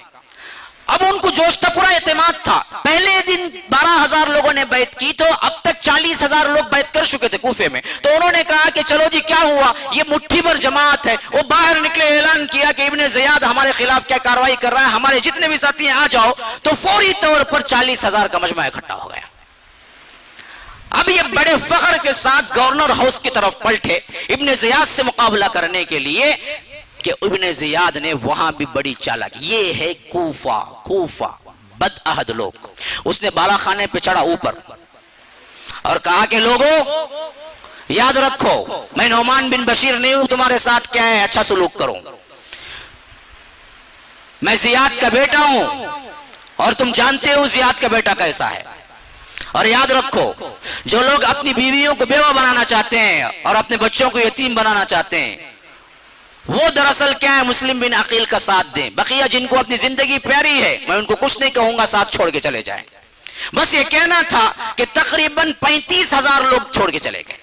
اب ان کو جوش تھا، پورا اعتماد تھا. پہلے دن 12,000 لوگوں نے بیعت کی تو اب تک 40,000 لوگ بیعت کر چکے تھے کوفے میں. تو انہوں نے کہا کہ چلو جی کیا ہوا، یہ مٹھی بھر جماعت ہے. وہ باہر نکلے، اعلان کیا کہ ابن زیاد ہمارے خلاف کیا کارروائی کر رہا ہے، ہمارے جتنے بھی ساتھی ہیں آ جاؤ. تو فوری طور پر 40,000 کا مجمع اکٹھا ہو گیا. اب یہ بڑے فخر کے ساتھ گورنر ہاؤس کی طرف پلٹے ابن زیاد سے مقابلہ کرنے کے لیے کہ ابن زیاد نے وہاں بھی بڑی چالاکی. یہ ہے کوفہ بد عہد لوگ. اس نے بالا خانے پہ چڑھا اوپر اور کہا کہ لوگوں یاد رکھو میں نعمان بن بشیر نہیں ہوں تمہارے ساتھ کیا ہے اچھا سلوک کرو. میں زیاد کا بیٹا ہوں اور تم جانتے ہو زیاد کا بیٹا کیسا ہے. اور یاد رکھو جو لوگ اپنی بیویوں کو بیوہ بنانا چاہتے ہیں اور اپنے بچوں کو یتیم بنانا چاہتے ہیں وہ دراصل کیا ہے مسلم بن عقیل کا ساتھ دیں. بقیہ جن کو اپنی زندگی پیاری ہے میں ان کو کچھ نہیں کہوں گا، ساتھ چھوڑ کے چلے جائیں. بس یہ کہنا تھا کہ تقریباً 35,000 لوگ چھوڑ کے چلے گئے.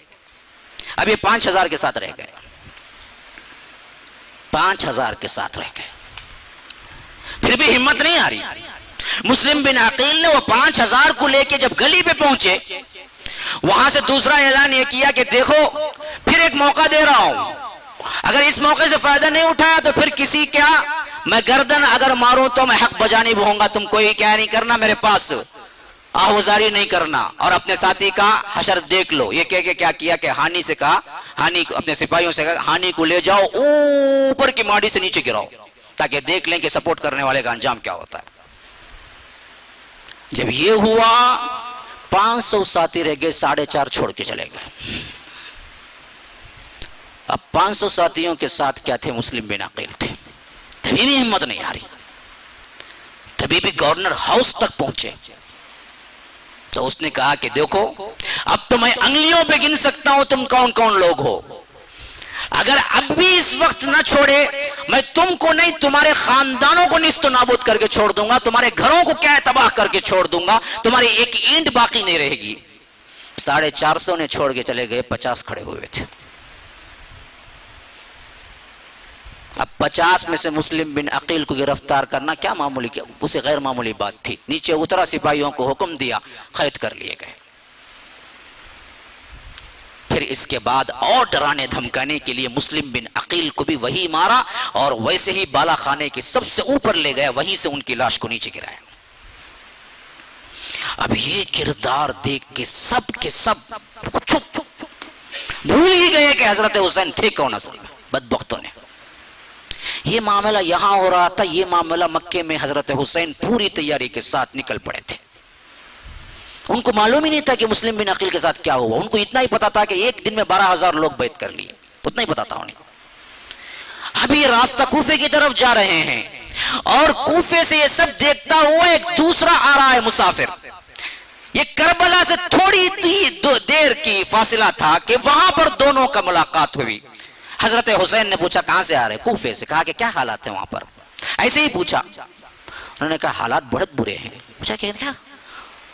اب یہ 5,000 کے ساتھ رہ گئے، 5,000 کے ساتھ رہ گئے. پھر بھی ہمت نہیں آ رہی. مسلم بن عقیل نے وہ 5,000 کو لے کے جب گلی پہ پہنچے وہاں سے دوسرا اعلان یہ کیا کہ دیکھو پھر ایک موقع دے رہا ہوں، اگر اس موقع سے فائدہ نہیں اٹھایا تو پھر کسی کیا میں گردن اگر ماروں تو میں حق بجانب ہوں گا. تم کوئی کیا نہیں کرنا، میرے پاس آہوزاری نہیں کرنا اور اپنے ساتھی کا حشر دیکھ لو. یہ کہہ کے کیا کیا کہ ہانی سے کہا، ہانی کو اپنے سپاہیوں سے کہا ہانی کو لے جاؤ اوپر کی ماڑی سے نیچے گراؤ تاکہ دیکھ لیں کہ سپورٹ کرنے والے کا انجام کیا ہوتا ہے. جب یہ ہوا 500 ساتھی رہ گئے، 4.5 چھوڑ کے چلے گئے. اب 500 ساتھیوں کے ساتھ کیا تھے؟ مسلم بن عقیل تھے. تبھی بھی ہمت نہیں آ رہی، تبھی بھی گورنر ہاؤس تک پہنچے. تو اس نے کہا کہ دیکھو اب تو میں انگلیوں پہ گن سکتا ہوں تم کون کون لوگ ہو. اگر اب بھی اس وقت نہ چھوڑے میں تم کو نہیں تمہارے خاندانوں کو نیست و نابود کر کے چھوڑ دوں گا، تمہارے گھروں کو کیا ہے تباہ کر کے چھوڑ دوں گا، تمہاری ایک اینٹ باقی نہیں رہے گی. 450 نے چھوڑ کے چلے گئے، 50 کھڑے ہوئے تھے. اب 50 میں سے مسلم بن عقیل کو گرفتار کرنا کیا معمولی، کیا اسے غیر معمولی بات تھی. نیچے اترا، سپاہیوں کو حکم دیا، قید کر لیے گئے. پھر اس کے بعد اور ڈرانے دھمکانے کے لیے مسلم بن عقیل کو بھی وہی مارا اور ویسے ہی بالا خانے کے سب سے اوپر لے گیا، وہیں سے ان کی لاش کو نیچے گرایا. اب یہ کردار دیکھ کے سب کے سب بھول ہی گئے کہ حضرت حسین تھے کون اصل میں. بدبختوں نے یہ معاملہ یہاں ہو رہا تھا، یہ معاملہ مکے میں حضرت حسین پوری تیاری کے ساتھ نکل پڑے تھے. ان کو معلوم ہی نہیں تھا کہ مسلم بن عقیل کے ساتھ کیا ہوا. ان کو اتنا ہی پتا تھا کہ ایک دن میں 12,000 لوگ بیعت کر لیے، اتنا ہی پتا تھا انہیں. اب یہ راستہ کوفے کی طرف جا رہے ہیں اور کوفے سے یہ سب دیکھتا ہوا ایک دوسرا آ رہا ہے مسافر. یہ کربلا سے تھوڑی ہی دیر کی فاصلہ تھا کہ وہاں پر دونوں کا ملاقات ہوئی. حضرت حسین نے پوچھا کہاں سے آ رہے؟ کوفے سے. کہا کہ کیا حالات ہیں وہاں پر؟ ایسے ہی پوچھا. انہوں نے کہا حالات بہت برے ہیں. پوچھا کہ کیا؟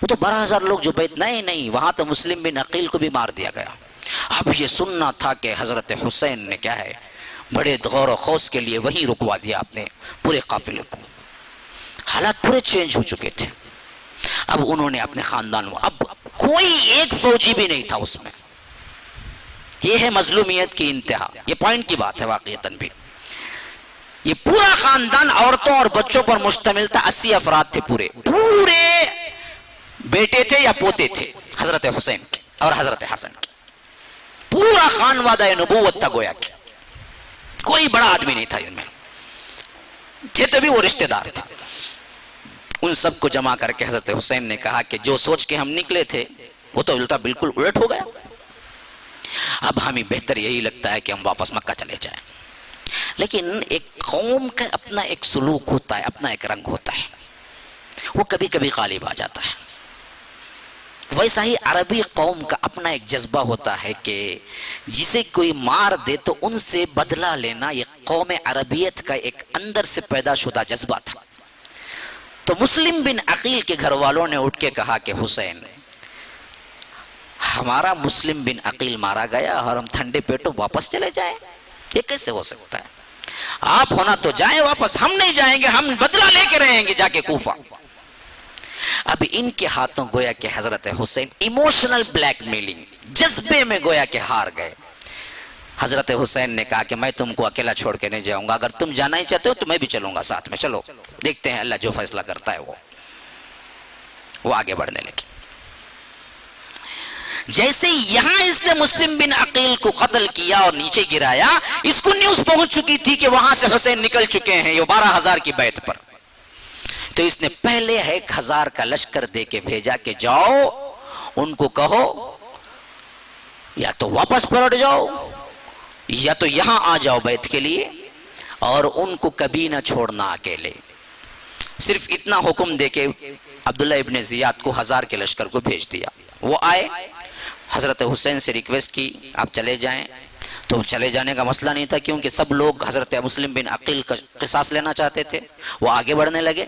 وہ تو 12,000 لوگ جو بیعت، نہیں وہاں تو مسلم بن عقیل کو بھی مار دیا گیا. اب یہ سننا تھا کہ حضرت حسین نے کیا ہے بڑے غور و خوض کے لیے وہیں رکوا دیا اپنے پورے قافلے کو. حالات پورے چینج ہو چکے تھے. اب انہوں نے اپنے خاندان، اب کوئی ایک فوجی بھی نہیں تھا اس میں. یہ ہے مظلومیت کی انتہا. یہ پوائنٹ کی بات ہے واقعتاً بھی. یہ پورا خاندان عورتوں اور بچوں پر مشتمل تھا. 80 افراد تھے، پورے بیٹے تھے یا پوتے تھے حضرت حسین کے اور حضرت حسن کے. پورا خانوادہ نبوت تھا گویا کہ. کوئی بڑا آدمی نہیں تھا ان میں، تھے تبھی وہ رشتہ دار تھے. ان سب کو جمع کر کے حضرت حسین نے کہا کہ جو سوچ کے ہم نکلے تھے وہ تو الٹا بالکل الٹ ہو گیا. اب ہمیں بہتر یہی لگتا ہے کہ ہم واپس مکہ چلے جائیں. لیکن ایک قوم کا اپنا ایک سلوک ہوتا ہے، اپنا ایک رنگ ہوتا ہے، وہ کبھی کبھی غالب آ جاتا ہے. ویسا ہی عربی قوم کا اپنا ایک جذبہ ہوتا ہے کہ جسے کوئی مار دے تو ان سے بدلہ لینا، یہ قوم عربیت کا ایک اندر سے پیدا شدہ جذبہ تھا. تو مسلم بن عقیل کے گھر والوں نے اٹھ کے کہا کہ حسین، ہمارا مسلم بن عقیل مارا گیا اور ہم ٹھنڈے پیٹوں واپس چلے جائیں؟ یہ کیسے ہو سکتا ہے؟ آپ ہونا تو جائیں واپس، ہم نہیں جائیں گے، ہم بدلہ لے کے رہیں گے جا کے کوفہ. اب ان کے ہاتھوں گویا کہ حضرت حسین ایموشنل بلیک میلنگ، جذبے میں گویا کہ ہار گئے. حضرت حسین نے کہا کہ میں تم کو اکیلا چھوڑ کے نہیں جاؤں گا، اگر تم جانا ہی چاہتے ہو تو میں بھی چلوں گا ساتھ میں، چلو دیکھتے ہیں اللہ جو فیصلہ کرتا ہے وہ آگے بڑھنے لگے. جیسے یہاں اس نے مسلم بن عقیل کو قتل کیا اور نیچے گرایا، اس کو نیوز پہنچ چکی تھی کہ وہاں سے حسین نکل چکے ہیں، یہ 12,000 کی بیعت پر. تو اس نے پہلے 1,000 کا لشکر دے کے بھیجا کہ جاؤ ان کو کہو یا تو واپس پلٹ جاؤ یا تو یہاں آ جاؤ بیعت کے لیے، اور ان کو کبھی نہ چھوڑنا اکیلے. صرف اتنا حکم دے کے عبداللہ ابن زیاد کو 1000 کے لشکر کو بھیج دیا. وہ آئے، حضرت حسین سے ریکویسٹ کی آپ چلے جائیں. تو چلے جانے کا مسئلہ نہیں تھا، کیونکہ سب لوگ حضرت مسلم بن عقیل کا قصاص لینا چاہتے تھے. وہ آگے بڑھنے لگے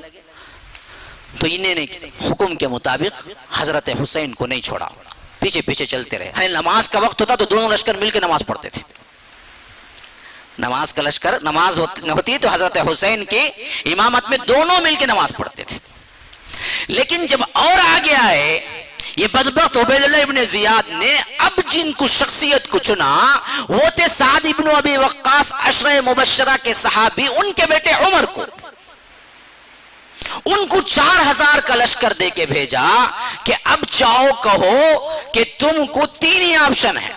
تو انہیں نے حکم کے مطابق حضرت حسین کو نہیں چھوڑا، پیچھے پیچھے چلتے رہے. نماز کا وقت ہوتا تو دونوں لشکر مل کے نماز پڑھتے تھے. نماز کا لشکر، نماز ہوتی تو حضرت حسین کی امامت میں دونوں مل کے نماز پڑھتے تھے. لیکن جب اور آگے آئے یہ بدبخت عبید اللہ ابن زیاد نے، اب جن کو شخصیت کو چنا وہ تھے سعد ابن ابی وقاص، عشرہ مبشرہ کے صحابی. ان کے بیٹے عمر کو، ان کو 4000 کا لشکر دے کے بھیجا کہ اب جاؤ کہو کہ تم کو 3 ہی آپشن ہے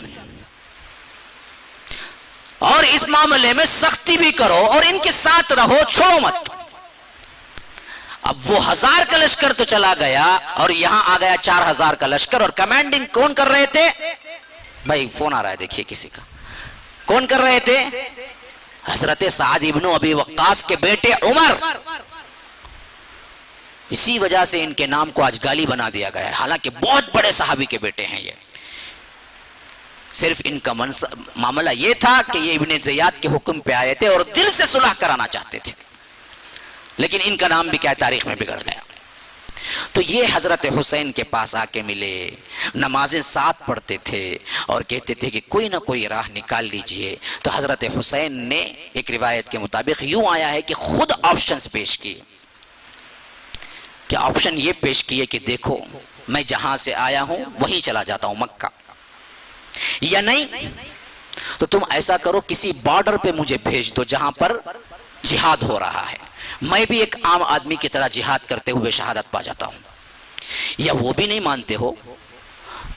اور اس معاملے میں سختی بھی کرو اور ان کے ساتھ رہو، چھوڑو مت. اب وہ 1000 کا لشکر تو چلا گیا اور یہاں آ گیا 4000 کا لشکر. اور کمانڈنگ کون کر رہے تھے؟ بھائی فون آ رہا ہے دیکھیے کسی کا. کون کر رہے تھے؟ حضرت سعد ابن ابی وقاص کے بیٹے عمر. اسی وجہ سے ان کے نام کو آج گالی بنا دیا گیا ہے، حالانکہ بہت بڑے صحابی کے بیٹے ہیں یہ. صرف ان کا معاملہ یہ تھا کہ یہ ابن زیاد کے حکم پہ آئے تھے اور دل سے صلح کرانا چاہتے تھے، لیکن ان کا نام بھی کیا تاریخ میں بگڑ گیا. تو یہ حضرت حسین کے پاس آ کے ملے، نمازیں ساتھ پڑھتے تھے اور کہتے تھے کہ کوئی نہ کوئی راہ نکال لیجئے. تو حضرت حسین نے ایک روایت کے مطابق یوں آیا ہے کہ خود آپشنز پیش کیے. کہ آپشن یہ پیش کیے کہ دیکھو میں جہاں سے آیا ہوں وہیں چلا جاتا ہوں مکہ، یا نہیں تو تم ایسا کرو کسی بارڈر پہ مجھے بھیج دو جہاں پر جہاد ہو رہا ہے، میں بھی ایک عام آدمی کی طرح جہاد کرتے ہوئے شہادت پا جاتا ہوں. یا وہ بھی نہیں مانتے ہو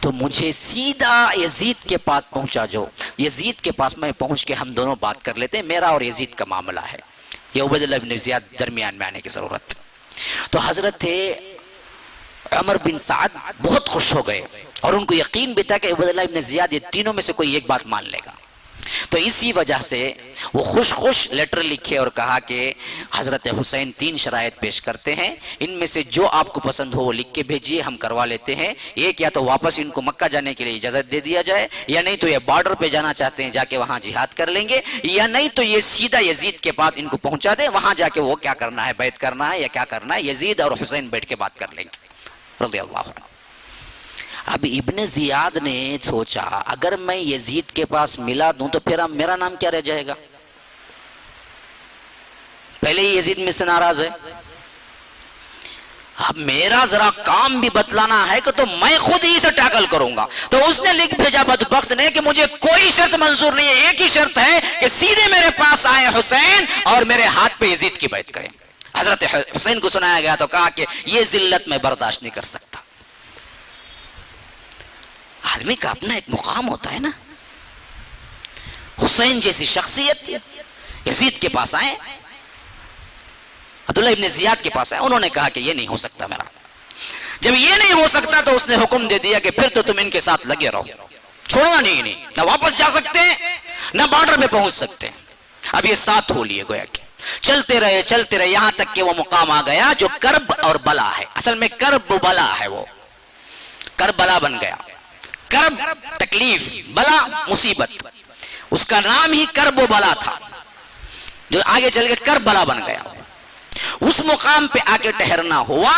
تو مجھے سیدھا یزید کے پاس پہنچا جو، یزید کے پاس میں پہنچ کے ہم دونوں بات کر لیتے ہیں، میرا اور یزید کا معاملہ ہے، یہ عبید اللہ بن زیاد درمیان میں آنے کی ضرورت. تو حضرت عمر بن سعد بہت خوش ہو گئے اور ان کو یقین بھی تھا کہ عبید اللہ بن زیاد یہ تینوں میں سے کوئی ایک بات مان لے گا. تو اسی وجہ سے وہ خوش لیٹر لکھے اور کہا کہ حضرت حسین 3 شرائط پیش کرتے ہیں، ان میں سے جو آپ کو پسند ہو وہ لکھ کے بھیجیے، ہم کروا لیتے ہیں. ایک یا تو واپس ان کو مکہ جانے کے لیے اجازت دے دیا جائے، یا نہیں تو یہ بارڈر پہ جانا چاہتے ہیں جا کے وہاں جہاد کر لیں گے، یا نہیں تو یہ سیدھا یزید کے پاس ان کو پہنچا دیں، وہاں جا کے وہ کیا کرنا ہے، بیعت کرنا ہے یا کیا کرنا ہے، یزید اور حسین بیٹھ کے بات کر لیں گے رضی اللہ عنہ. اب ابن زیاد نے سوچا اگر میں یزید کے پاس ملا دوں تو پھر میرا نام کیا رہ جائے گا، پہلے ہی یزید میں سے ناراض ہے، اب میرا ذرا کام بھی بتلانا ہے کہ تو میں خود ہی سے ٹیکل کروں گا. تو اس نے لکھ بھیجا بدبخت نے کہ مجھے کوئی شرط منظور نہیں ہے، ایک ہی شرط ہے کہ سیدھے میرے پاس آئے حسین اور میرے ہاتھ پہ یزید کی بیعت کریں. حضرت حسین کو سنایا گیا تو کہا کہ یہ ذلت میں برداشت نہیں کر سکتا. آدمی کا اپنا ایک مقام ہوتا ہے نا. حسین جیسی شخصیت یزید کے پاس آئے، عبداللہ ابن زیاد کے پاس آئے، انہوں نے کہا کہ یہ نہیں ہو سکتا میرا. جب یہ نہیں ہو سکتا تو اس نے حکم دے دیا کہ پھر تو تم ان کے ساتھ لگے رہو، چھوڑنا نہیں، نہ واپس جا سکتے نہ بارڈر پہ پہنچ سکتے۔ اب یہ ساتھ ہو لیے گویا کہ چلتے رہے یہاں تک کہ وہ مقام آ گیا جو کرب اور بلا ہے۔ اصل میں کرب و بلا ہے، وہ کرب بلا بن گیا۔ کرب تکلیف، بلا مصیبت، اس کا نام ہی کرب و بلا تھا، جو آگے چل کے کرب بلا بن گیا۔ اس مقام پہ آ کے ٹھہرنا ہوا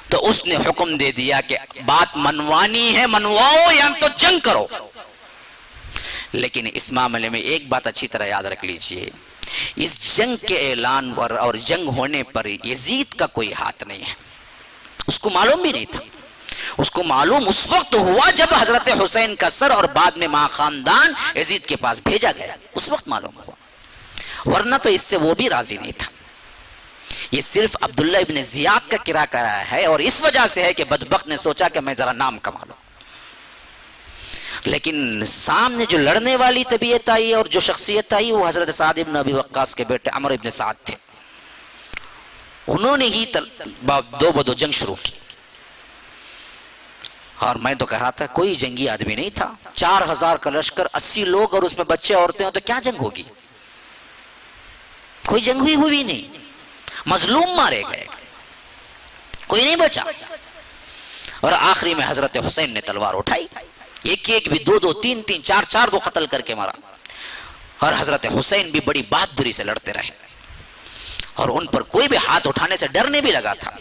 تو اس نے حکم دے دیا کہ بات منوانی ہے منواؤ یا تو جنگ کرو۔ لیکن اس معاملے میں ایک بات اچھی طرح یاد رکھ لیجئے، اس جنگ کے اعلان پر اور جنگ ہونے پر یزید کا کوئی ہاتھ نہیں ہے، اس کو معلوم بھی نہیں تھا۔ اس کو معلوم اس وقت ہوا جب حضرت حسین کا سر اور بعد میں ماں خاندان یزید کے پاس بھیجا گیا، اس وقت معلوم ہوا، ورنہ تو اس سے وہ بھی راضی نہیں تھا۔ یہ صرف عبداللہ ابن زیاد کا کرا کرا ہے، اور اس وجہ سے ہے کہ بدبخت نے سوچا کہ میں ذرا نام کما لوں۔ لیکن سامنے جو لڑنے والی طبیعت آئی اور جو شخصیت آئی وہ حضرت سعد ابن ابی وقاص کے بیٹے عمرو ابن سعد تھے۔ انہوں نے ہی دو بدو جنگ شروع کی، اور میں تو کہا تھا کوئی جنگی آدمی نہیں تھا، 4000 کا لشکر، 80 لوگ اور اس میں بچے عورتیں ہوں تو کیا جنگ ہوگی؟ کوئی جنگ ہوئی نہیں، مظلوم مارے گئے، کوئی نہیں بچا۔ اور آخری میں حضرت حسین نے تلوار اٹھائی، ایک بھی، دو تین، چار کو قتل کر کے مارا، اور حضرت حسین بھی بڑی بہادری سے لڑتے رہے، اور ان پر کوئی بھی ہاتھ اٹھانے سے ڈرنے بھی لگا تھا،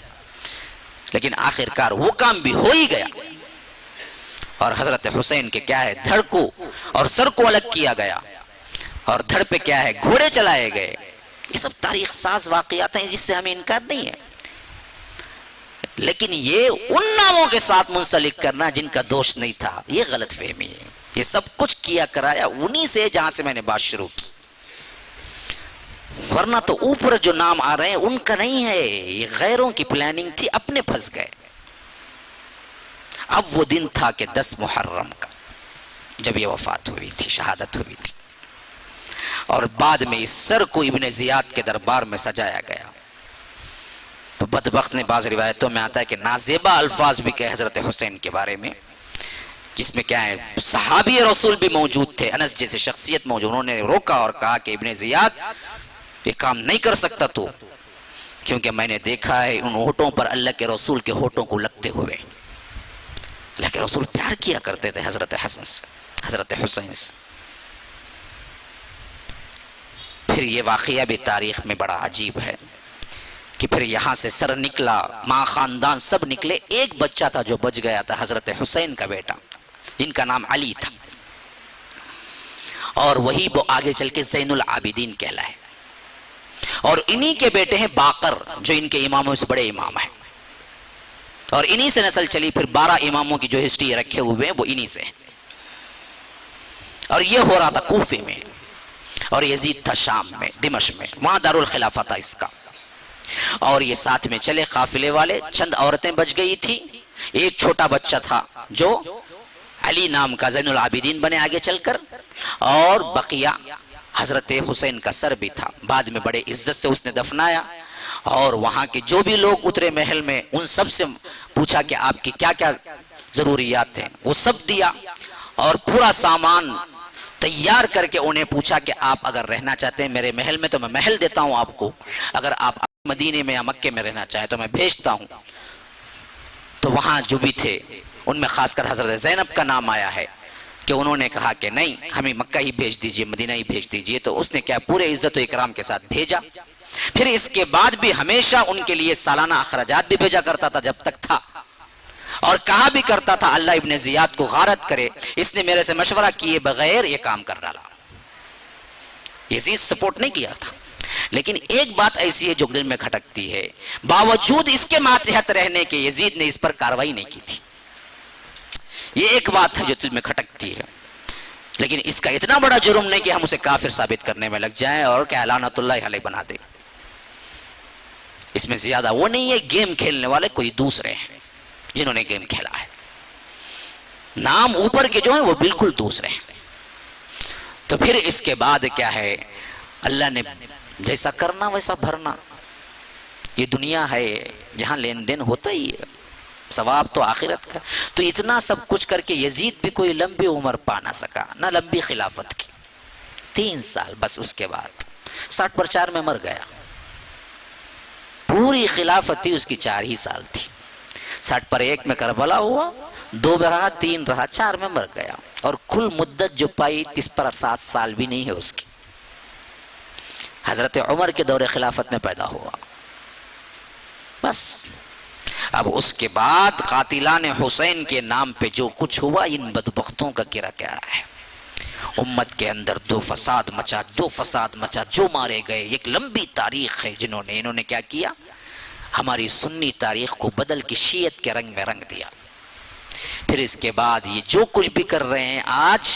لیکن آخر کار وہ کام بھی ہو ہی گیا، اور حضرت حسین کے کیا ہے دھڑ کو اور سر کو الگ کیا گیا، اور دھڑ پہ کیا ہے گھوڑے چلائے گئے۔ یہ سب تاریخ ساز واقعات ہیں جس سے ہمیں انکار نہیں ہے، لیکن یہ ان ناموں کے ساتھ منسلک کرنا جن کا دوش نہیں تھا، یہ غلط فہمی ہے۔ یہ سب کچھ کیا کرایا انہی سے جہاں سے میں نے بات شروع کی، ورنہ تو اوپر جو نام آ رہے ہیں ان کا نہیں ہے، یہ غیروں کی پلاننگ تھی، اپنے پھنس گئے۔ اب وہ دن تھا کہ 10 محرم کا، جب یہ وفات ہوئی تھی، شہادت ہوئی تھی، اور بعد میں اس سر کو ابن زیاد کے دربار میں سجایا گیا۔ تو بدبخت نے بعض روایتوں میں آتا ہے کہ نازیبہ الفاظ بھی کہے حضرت حسین کے بارے میں، جس میں کیا ہے صحابی رسول بھی موجود تھے، انس جیسے شخصیت موجود، انہوں نے روکا اور کہا کہ ابن زیاد یہ کام نہیں کر سکتا تو، کیونکہ میں نے دیکھا ہے ان ہونٹوں پر اللہ کے رسول کے ہونٹوں کو لگتے ہوئے۔ اللہ کے رسول پیار کیا کرتے تھے حضرت حسن سے، حضرت حسین سے۔ پھر یہ واقعہ بھی تاریخ میں بڑا عجیب ہے کہ پھر یہاں سے سر نکلا، ماں خاندان سب نکلے، ایک بچہ تھا جو بچ گیا تھا، حضرت حسین کا بیٹا جن کا نام علی تھا، اور وہی وہ آگے چل کے زین العابدین کہلائے، اور انہی کے بیٹے ہیں باقر جو ان کے اماموں سے بڑے امام ہیں، اور انہی سے نسل چلی، پھر 12 اماموں کی جو ہسٹری رکھے ہوئے ہیں وہ انہی سے ہیں۔ اور یہ ہو رہا تھا کوفے میں، اور یزید تھا شام میں، دمشق میں، وہاں دارالخلافہ تھا اس کا، اور یہ ساتھ میں چلے قافلے والے، چند عورتیں بچ گئی تھی، ایک چھوٹا بچہ تھا جو علی نام کا زین العابدین بنے آگے چل کر، اور بقیہ حضرت حسین کا سر بھی تھا، بعد میں بڑے عزت سے اس نے دفنایا، اور وہاں کے جو بھی لوگ اترے محل میں ان سب سے پوچھا کہ آپ کی کیا کیا ضروریات ہیں، وہ سب دیا، اور پورا سامان تیار کر کے انہیں پوچھا کہ آپ اگر رہنا چاہتے ہیں میرے محل میں تو میں محل دیتا ہوں آپ کو، اگر آپ مدینے میں یا مکے میں رہنا چاہیں تو میں بھیجتا ہوں۔ تو وہاں جو بھی تھے ان میں خاص کر حضرت زینب کا نام آیا ہے کہ انہوں نے کہا کہ نہیں ہمیں مکہ ہی بھیج دیجئے، مدینہ ہی بھیج دیجئے، تو اس نے کیا پورے عزت و اکرام کے ساتھ بھیجا۔ پھر اس کے بعد بھی ہمیشہ ان کے لیے سالانہ اخراجات بھی بھیجا کرتا تھا جب تک تھا، اور کہا بھی کرتا تھا اللہ ابن زیاد کو غارت کرے، اس نے میرے سے مشورہ کیے بغیر یہ کام کر ڈالا۔ یزید سپورٹ نہیں کیا تھا، لیکن ایک بات ایسی ہے جو دل میں کھٹکتی ہے، باوجود اس کے ماتحت رہنے کے یزید نے اس پر کاروائی نہیں کی تھی۔ یہ ایک بات ہے جو دل میں کھٹکتی ہے، لیکن اس کا اتنا بڑا جرم نہیں کہ ہم اسے کافر ثابت کرنے میں لگ جائیں اور کہ لعنت اللہ علیہ بنا دیں۔ اس میں زیادہ وہ نہیں ہے، گیم کھیلنے والے کوئی دوسرے ہیں جنہوں نے گیم کھیلا ہے، نام اوپر کے جو ہیں وہ بالکل دوسرے ہیں۔ تو پھر اس کے بعد کیا ہے، اللہ نے جیسا کرنا ویسا بھرنا، یہ دنیا ہے جہاں لین دین ہوتا ہی ہے۔ ثواب تو آخرت کا. تو اتنا سب کچھ کر کے یزید بھی کوئی لمبی عمر پا نہ سکا، نہ لمبی خلافت کی. 3 سال بس، اس کے بعد 60 پر 4 میں مر گیا. پوری خلافت تھی اس کی 4 ہی سال تھی. 60 پر 1 میں کربلا ہوا، 2 میں رہا، 3 رہا، 4 میں مر گیا. اور کل مدت جو پائی 30 پر 7 سال بھی نہیں ہے اس کی. حضرت عمر کے دور خلافت میں پیدا ہوا. بس اب اس کے بعد قاتلان حسین کے نام پہ جو کچھ ہوا، ان بدبختوں کا کرا کیا ہے. امت کے اندر 2 فساد مچا، جو مارے گئے. ایک لمبی تاریخ ہے انہوں نے کیا کیا، ہماری سنی تاریخ کو بدل کے شیعت کے رنگ میں رنگ دیا. پھر اس کے بعد یہ جو کچھ بھی کر رہے ہیں آج،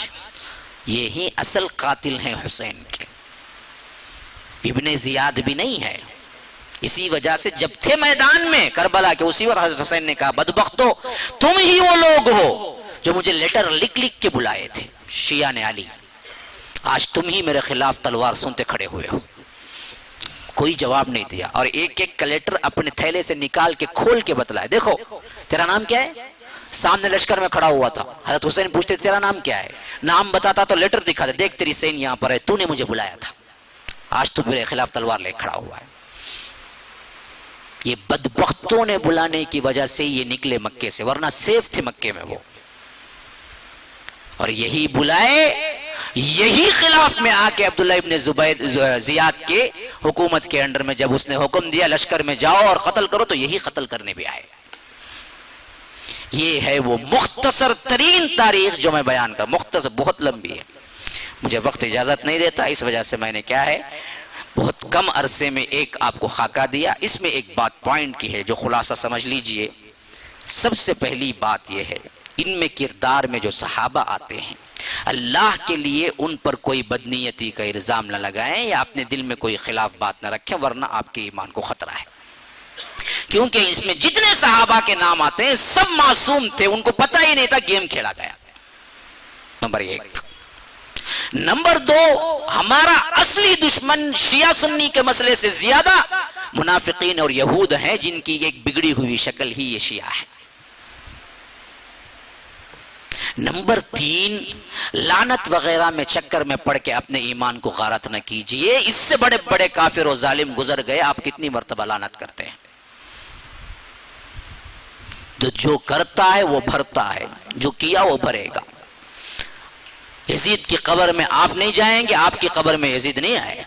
یہی اصل قاتل ہیں حسین کے. ابن زیاد بھی نہیں ہے. اسی وجہ سے جب تھے میدان میں کربلا کے، اسی وقت حضرت حسین نے کہا بدبختو، تم ہی وہ لوگ ہو جو مجھے لیٹر لکھ کے بلائے تھے شیعہ نے علی، آج تم ہی میرے خلاف تلوار سنتے کھڑے ہوئے ہو. کوئی جواب نہیں دیا. اور ایک ایک لیٹر اپنے تھیلے سے نکال کے کھول کے بتلایا، دیکھو تیرا نام کیا ہے. سامنے لشکر میں کھڑا ہوا تھا، حضرت حسین پوچھتے تیرا نام کیا ہے، نام بتاتا تو لیٹر دکھاتے، دیکھ تیری سین یہاں پر ہے، تو نے مجھے بلایا تھا، آج تو میرے خلاف تلوار لے کھڑا ہوا ہے. یہ بدبختوں نے بلانے کی وجہ سے یہ نکلے مکے سے، ورنہ سیف تھے مکے میں وہ. اور یہی بلائے، یہی خلاف میں آ کے عبداللہ ابن زیاد کے حکومت کے انڈر میں جب اس نے حکم دیا لشکر میں جاؤ اور قتل کرو، تو یہی قتل کرنے بھی آئے. یہ ہے وہ مختصر ترین تاریخ جو میں بیان کر، مختصر بہت لمبی ہے، مجھے وقت اجازت نہیں دیتا، اس وجہ سے میں نے کیا ہے بہت کم عرصے میں ایک آپ کو خاکہ دیا. اس میں ایک بات پوائنٹ کی ہے جو خلاصہ سمجھ لیجئے. سب سے پہلی بات یہ ہے، ان میں کردار میں جو صحابہ آتے ہیں، اللہ کے لیے ان پر کوئی بدنیتی کا الزام نہ لگائیں یا اپنے دل میں کوئی خلاف بات نہ رکھیں، ورنہ آپ کے ایمان کو خطرہ ہے. کیونکہ اس میں جتنے صحابہ کے نام آتے ہیں سب معصوم تھے، ان کو پتہ ہی نہیں تھا گیم کھیلا گیا. نمبر 1. نمبر 2، ہمارا اصلی دشمن شیعہ سنی کے مسئلے سے زیادہ منافقین اور یہود ہیں، جن کی ایک بگڑی ہوئی شکل ہی یہ شیعہ ہے. نمبر 3، لعنت وغیرہ میں چکر میں پڑھ کے اپنے ایمان کو غارت نہ کیجئے. اس سے بڑے بڑے کافر و ظالم گزر گئے، آپ کتنی مرتبہ لعنت کرتے ہیں. تو جو کرتا ہے وہ بھرتا ہے، جو کیا وہ بھرے گا. یزید کی قبر میں آپ نہیں جائیں گے، آپ کی قبر میں یزید نہیں آئے.